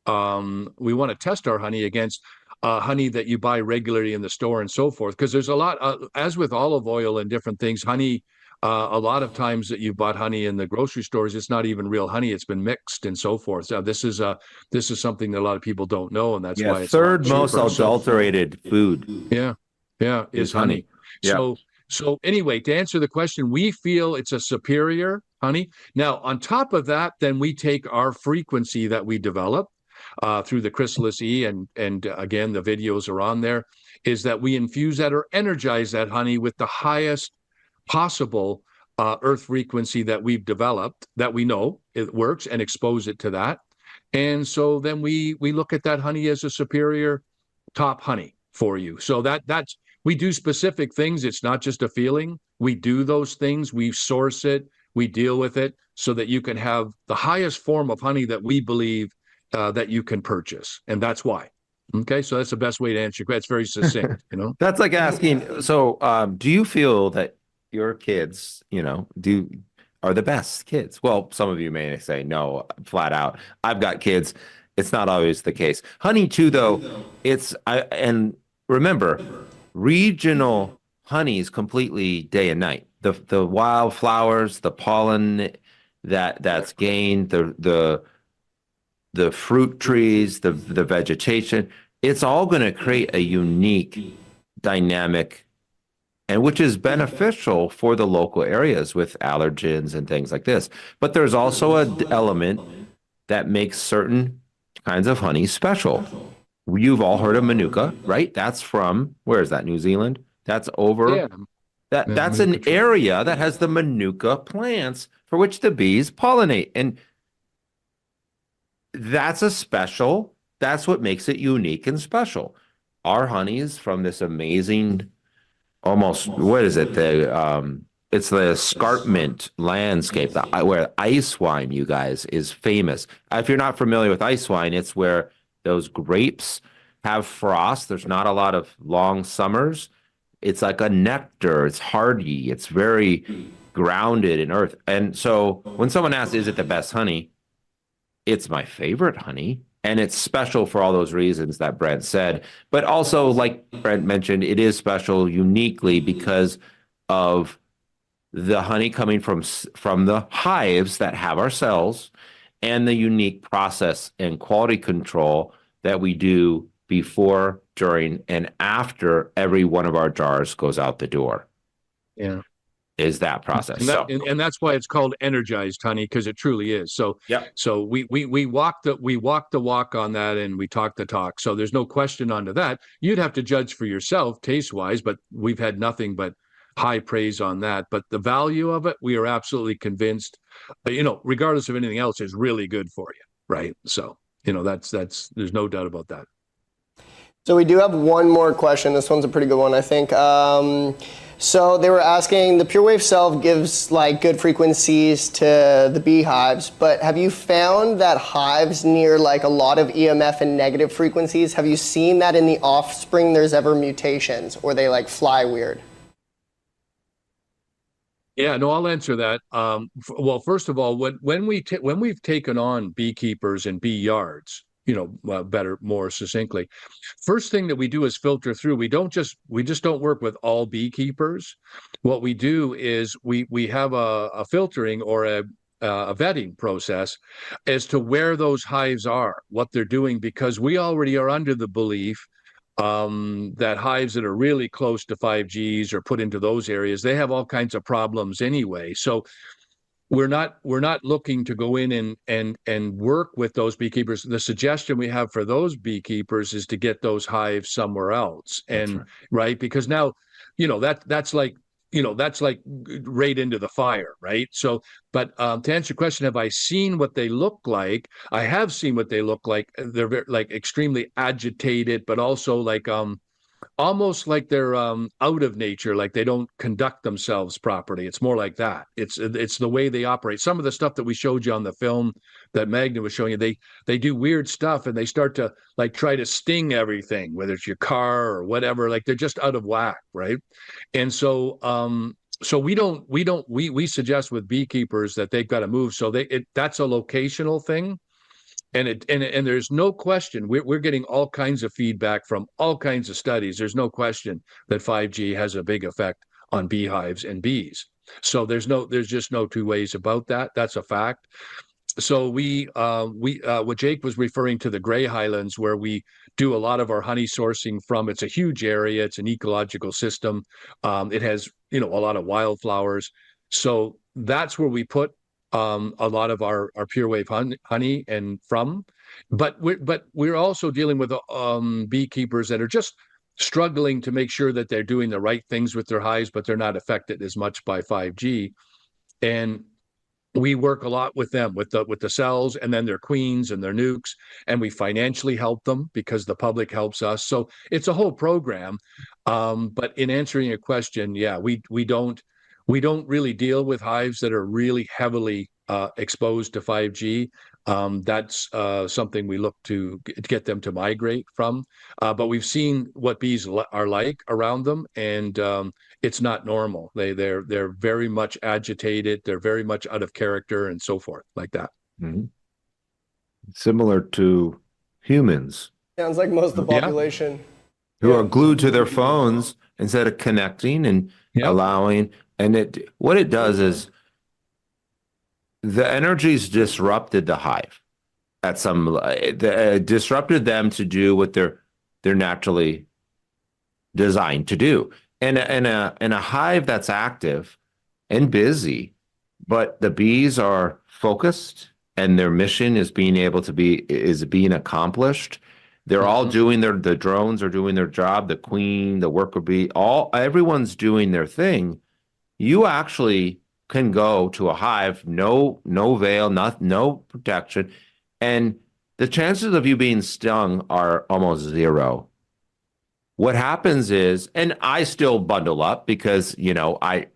We want to test our honey against honey that you buy regularly in the store and so forth, because there's a lot, as with olive oil and different things, honey. A lot of times that you bought honey in the grocery stores, it's not even real honey; it's been mixed and so forth. So this is something that a lot of people don't know, and that's why it's third most cheaper. adulterated food. Is honey. Yeah. So anyway, to answer the question, we feel it's a superior honey. Now, on top of that, then we take our frequency that we develop through the Chrysalis E, and again, the videos are on there, is that we infuse that or energize that honey with the highest possible earth frequency that we've developed, that we know it works, and expose it to that. And so then we look at that honey as a superior top honey for you. So that's, we do specific things. It's not just a feeling. We do those things. We source it. We deal with it so that you can have the highest form of honey that we believe that you can purchase. And that's why. Okay, so that's the best way to answer your question. It's very succinct, That's like asking, so do you feel that your kids, are the best kids? Well, some of you may say no, flat out. I've got kids. It's not always the case. Honey too, though, and remember, regional honey is completely day and night. The wildflowers, the pollen that's gained, the fruit trees, the vegetation, it's all going to create a unique dynamic, and which is beneficial for the local areas with allergens and things like this. But there's also an element that makes certain kinds of honey special. You've all heard of Manuka, right? That's from, where is that, New Zealand? That's over. That's an area that has the Manuka plants for which the bees pollinate. And that's what makes it unique and special. Our honey is from this amazing, almost, what is it? It's the escarpment landscape, where ice wine, you guys, is famous. If you're not familiar with ice wine, it's where those grapes have frost. There's not a lot of long summers. It's like a nectar. It's hardy. It's very grounded in earth. And so when someone asks, is it the best honey? It's my favorite honey. And it's special for all those reasons that Brent said. But also, like Brent mentioned, it is special uniquely because of the honey coming from the hives that have our cells, and the unique process and quality control that we do before, during, and after every one of our jars goes out the door. Yeah. Is that process. And that's why it's called energized honey, because it truly is. So So we walk the walk on that, and we talk the talk. So there's no question onto that. You'd have to judge for yourself taste wise, but we've had nothing but high praise on that. But the value of it, we are absolutely convinced, regardless of anything else, is really good for you, right? So that's there's no doubt about that. So we do have one more question. This one's a pretty good one, I think. So they were asking, the PureWave Self gives good frequencies to the beehives, but have you found that hives near a lot of EMF and negative frequencies, have you seen that in the offspring there's ever mutations, or they fly weird? Yeah, no, I'll answer that. Well, first of all, when we've taken on beekeepers and bee yards, more succinctly, first thing that we do is filter through. We just don't work with all beekeepers. What we do is we have a filtering or a vetting process as to where those hives are, what they're doing, because we already are under the belief that hives that are really close to 5Gs or put into those areas, they have all kinds of problems anyway. So we're not looking to go in and work with those beekeepers. The suggestion we have for those beekeepers is to get those hives somewhere else. And right, because now, that's like right into the fire, right? So, but to answer your question, have I seen what they look like? I have seen what they look like. They're very, extremely agitated, but also almost like they're out of nature, like they don't conduct themselves properly. It's more like that. It's the way they operate. Some of the stuff that we showed you on the film that Magna was showing you, they do weird stuff, and they start to try to sting everything, whether it's your car or whatever. They're just out of whack, right? And so So we suggest with beekeepers that they've got to move. So that's a locational thing. And there's no question we're getting all kinds of feedback from all kinds of studies. There's no question that 5G has a big effect on beehives and bees. So there's just no two ways about that. That's a fact. So what Jake was referring to, the Grey Highlands, where we do a lot of our honey sourcing from. It's a huge area. It's an ecological system. It has, a lot of wildflowers. So that's where we put a lot of our pure wave honey and from. But we're also dealing with beekeepers that are just struggling to make sure that they're doing the right things with their hives, but they're not affected as much by 5G. And we work a lot with them, with the cells and then their queens and their nukes, and we financially help them because the public helps us. So it's a whole program. But in answering your question, yeah, we don't really deal with hives that are really heavily exposed to 5G. That's something we look to get them to migrate from. But we've seen what bees are like around them, and it's not normal. They're very much agitated. They're very much out of character and so forth, like that. Mhm. Similar to humans Sounds like most of the population. who are glued to their phones instead of connecting and allowing. And what it does is the energy's disrupted the hive at some disrupted them to do what they're naturally designed to do. And in a hive that's active and busy, but the bees are focused and their mission is being accomplished. They're all doing the drones are doing their job, the queen, the worker bee, everyone's doing their thing. You actually can go to a hive, no veil, no protection, and the chances of you being stung are almost zero. What happens is, and I still bundle up because, I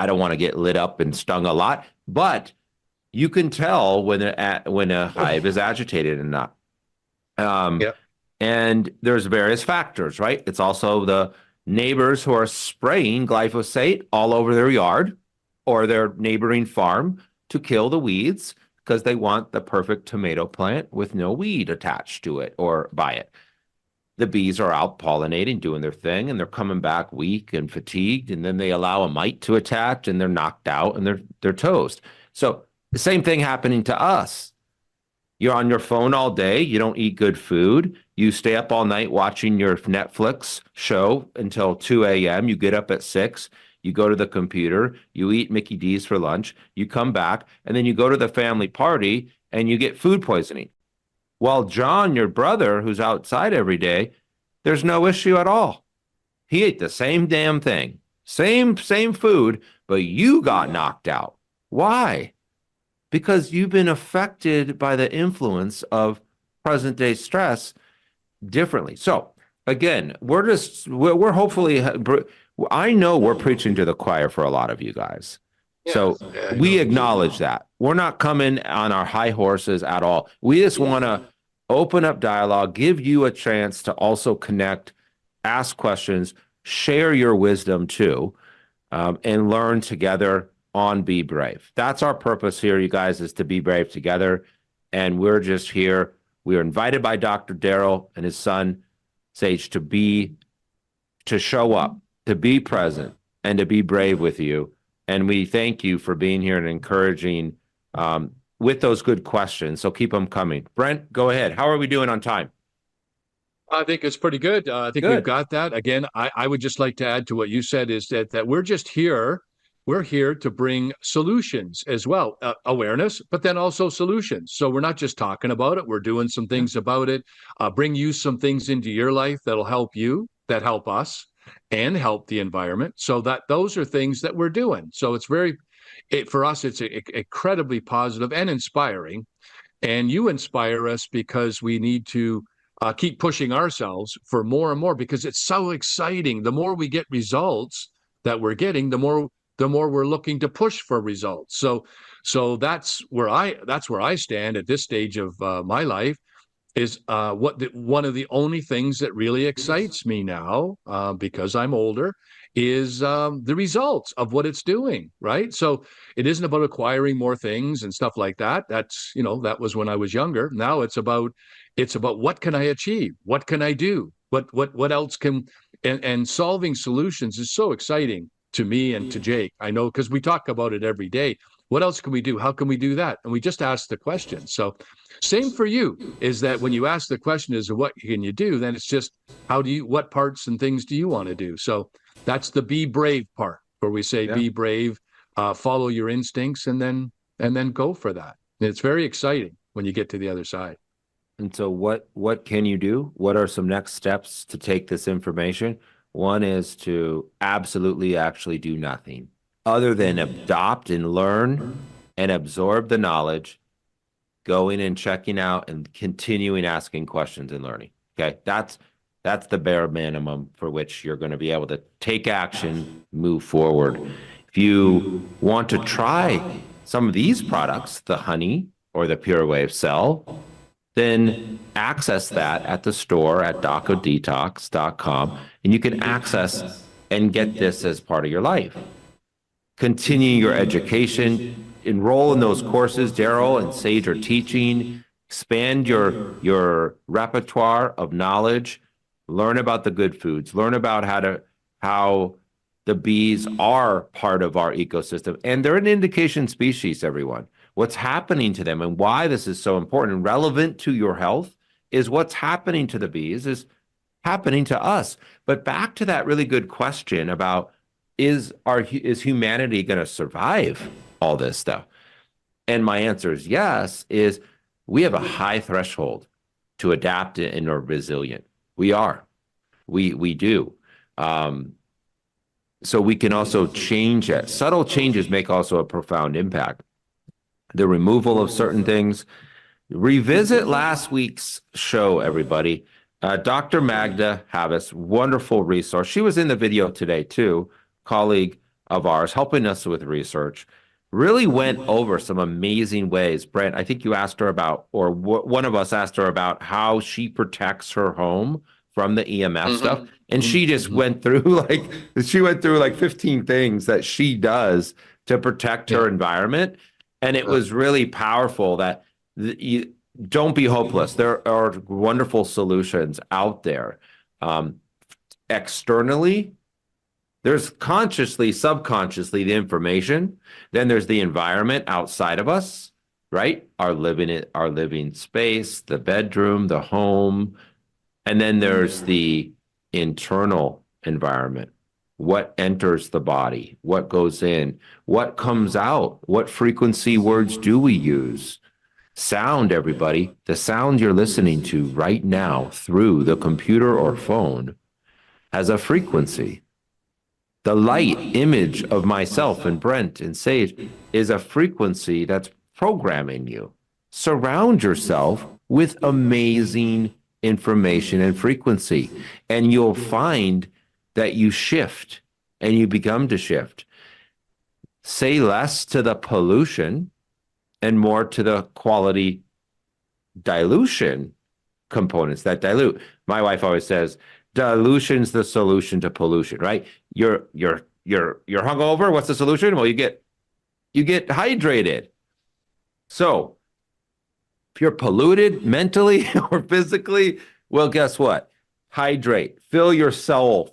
don't want to get lit up and stung a lot, but you can tell when a hive is agitated and not. And there's various factors, right? It's also the neighbors who are spraying glyphosate all over their yard or their neighboring farm to kill the weeds because they want the perfect tomato plant with no weed attached to it or by it. The bees are out pollinating, doing their thing, and they're coming back weak and fatigued, and then they allow a mite to attach, and they're knocked out, and they're toast. So the same thing happening to us. You're on your phone all day. You don't eat good food. You stay up all night watching your Netflix show until 2 a.m. You get up at 6. You go to the computer. You eat Mickey D's for lunch. You come back, and then you go to the family party, and you get food poisoning. While John, your brother, who's outside every day, there's no issue at all. He ate the same damn thing, same food, but you got knocked out. Why? Because you've been affected by the influence of present day stress differently. So again, we're hopefully, I know we're preaching to the choir for a lot of you guys. So we acknowledge that. We're not coming on our high horses at all. We just want to open up dialogue, give you a chance to also connect, ask questions, share your wisdom too, and learn together on Be Brave. That's our purpose here, you guys, is to be brave together. And we're just here. We are invited by Dr. Daryl and his son, Sage, to show up, to be present, and to be brave with you. And we thank you for being here and encouraging with those good questions. So keep them coming. Brent, go ahead. How are we doing on time? I think it's pretty good. I think we've got that. Again, I would just like to add to what you said is that we're just here. We're here to bring solutions as well, awareness, but then also solutions. So we're not just talking about it. We're doing some things about it, bring you some things into your life that'll help you, that help us, and help the environment. So that those are things that we're doing. So it's for us, it's incredibly positive and inspiring. And you inspire us because we need to keep pushing ourselves for more and more because it's so exciting. The more we get results that we're getting, the more we're looking to push for results. So that's where I stand at this stage of my life. is one of the only things that really excites me now, because I'm older, is the results of what it's doing, right? So it isn't about acquiring more things and stuff like that. That's, that was when I was younger. Now it's about what can I achieve? What can I do? What else can, and solving solutions is so exciting to me and to Jake. I know, because we talk about it every day. What else can we do? How can we do that? And we just ask the question. So same for you, is that when you ask the question is what can you do, then it's just what parts and things do you want to do? So that's the be brave part, where we say be brave, follow your instincts, and then go for that. And it's very exciting when you get to the other side. And so what can you do? What are some next steps to take this information? One is to absolutely actually do nothing other than adopt and learn and absorb the knowledge, going and checking out and continuing asking questions and learning. Okay, that's the bare minimum for which you're going to be able to take action, move forward. If you want to try some of these products, the honey or the Pure Wave Cell, then access that at the store at Docodetox.com, and you can access and get this as part of your life. Continue your education, enroll in those courses Daryl and Sage are teaching, expand your repertoire of knowledge, learn about the good foods, learn about how the bees are part of our ecosystem, and they're an indication species, everyone. What's happening to them and why this is so important and relevant to your health is what's happening to the bees is happening to us. But back to that really good question about is humanity going to survive all this stuff? And my answer is yes, is we have a high threshold to adapt and are resilient. We are. We do. So we can also change it. Subtle changes make also a profound impact. The removal of certain things. Revisit last week's show, everybody. Dr. Magda Havas, wonderful resource. She was in the video today too, colleague of ours, helping us with research. Really went over some amazing ways. Brent, I think you asked her about, or one of us asked her about how she protects her home from the EMF stuff. And she just went through like 15 things that she does to protect her environment. And it was really powerful that you don't be hopeless. There are wonderful solutions out there. Externally, there's consciously, subconsciously the information. Then there's the environment outside of us, right? Our living space, the bedroom, the home. And then there's the internal environment. What enters the body? What goes in? What comes out? What frequency words do we use? Sound, everybody. The sound you're listening to right now through the computer or phone has a frequency. The light image of myself and Brent and Sage is a frequency that's programming you. Surround yourself with amazing information and frequency, and you'll find that you shift and you become to shift. Say less to the pollution and more to the quality dilution components that dilute. My wife always says, dilution's the solution to pollution, right? You're hungover. What's the solution? Well, you get hydrated. So if you're polluted mentally or physically, well, guess what? Hydrate, fill yourself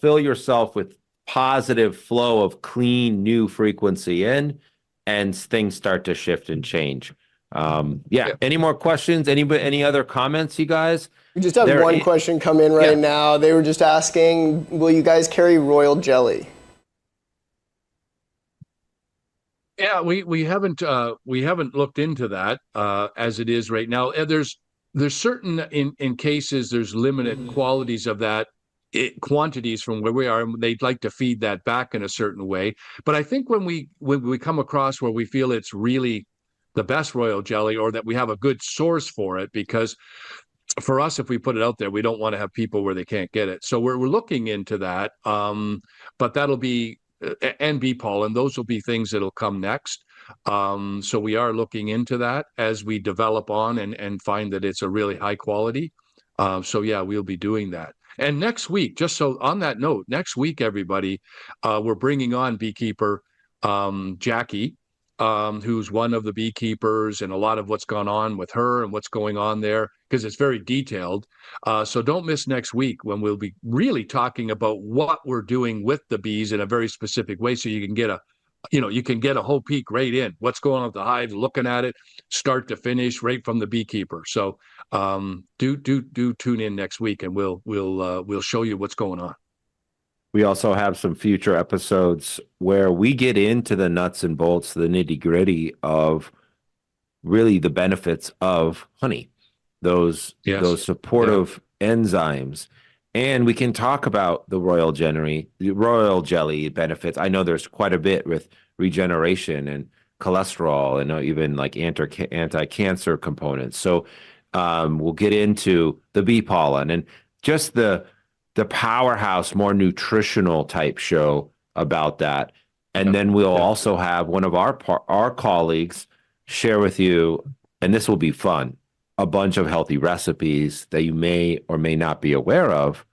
with positive flow of clean, new frequency in, and things start to shift and change. Any more questions? Any other comments, you guys? We just have one question come in right now. They were just asking, will you guys carry royal jelly? Yeah, we haven't looked into that as it is right now. There's certain in cases there's limited qualities of that quantities from where we are, and they'd like to feed that back in a certain way. But I think when we come across where we feel it's really the best royal jelly, or that we have a good source for it, because for us, if we put it out there, we don't want to have people where they can't get it. So we're looking into that. But that'll be and bee pollen. Those will be things that'll come next. So we are looking into that as we develop on and find that it's a really high quality. So yeah, we'll be doing that. And next week, just so on that note, next week, everybody, we're bringing on beekeeper Jackie, who's one of the beekeepers, and a lot of what's gone on with her and what's going on there, because it's very detailed. So don't miss next week when we'll be really talking about what we're doing with the bees in a very specific way, so you can get a whole peek right in what's going on with the hive, looking at it start to finish right from the beekeeper. So do tune in next week, and we'll show you what's going on. We also have some future episodes where we get into the nuts and bolts, the nitty-gritty of really the benefits of honey, those supportive enzymes. And we can talk about the royal jelly benefits. I know there's quite a bit with regeneration and cholesterol and even like anti-cancer components. So we'll get into the bee pollen and just the powerhouse, more nutritional type show about that. And then we'll also have one of our colleagues share with you, and this will be fun, a bunch of healthy recipes that you may or may not be aware of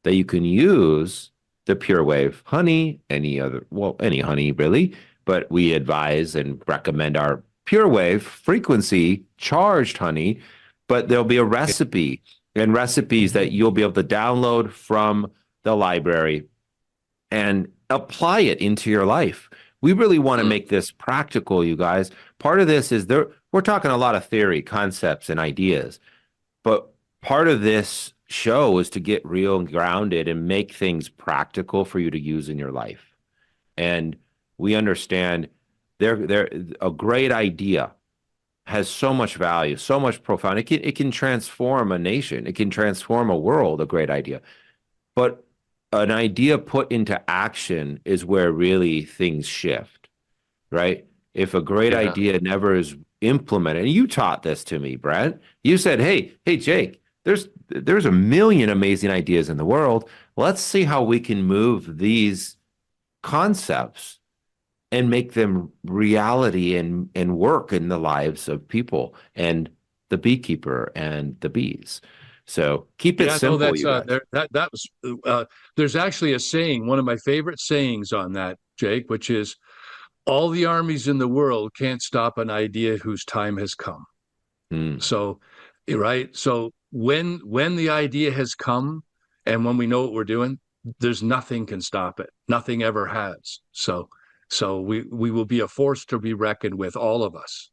that you can use the Pure Wave honey, any honey really, but we advise and recommend our Pure Wave frequency charged honey, but there'll be a recipe and recipes that you'll be able to download from the library and apply it into your life. We really want to make this practical, you guys. Part of this is we're talking a lot of theory, concepts, and ideas, but part of this show is to get real and grounded and make things practical for you to use in your life. And we understand they're a great idea has so much value, so much profound. It can transform a nation. It can transform a world, a great idea. But an idea put into action is where really things shift, right? If a great idea never is implemented, and you taught this to me, Brent, you said, hey, Jake, there's a million amazing ideas in the world. Let's see how we can move these concepts and make them reality and work in the lives of people and the beekeeper and the bees. So keep it simple. No, that was there's actually a saying, one of my favorite sayings on that, Jake, which is, all the armies in the world can't stop an idea whose time has come. So, right. So when the idea has come and when we know what we're doing, there's nothing can stop it. Nothing ever has. So we will be a force to be reckoned with, all of us.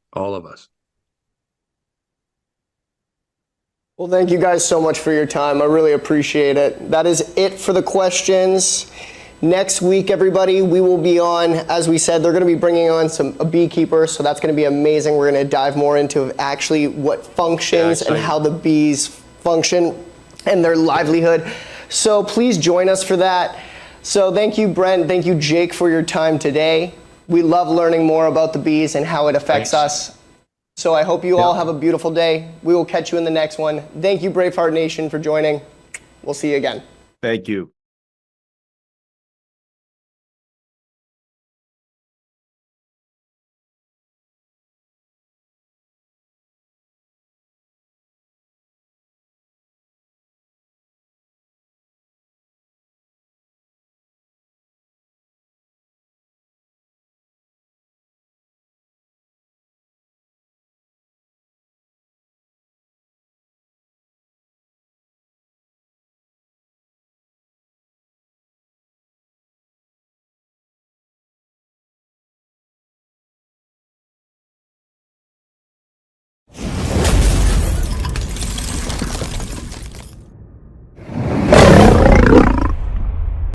Well, thank you guys so much for your time. I really appreciate it. That is it for the questions. Next week, everybody, we will be on, as we said, they're going to be bringing on a beekeeper, so that's going to be amazing. We're going to dive more into actually what functions and how the bees function and their livelihood. So please join us for that. So thank you, Brent. Thank you, Jake, for your time today. We love learning more about the bees and how it affects us. So I hope you all have a beautiful day. We will catch you in the next one. Thank you, Braveheart Nation, for joining. We'll see you again. Thank you.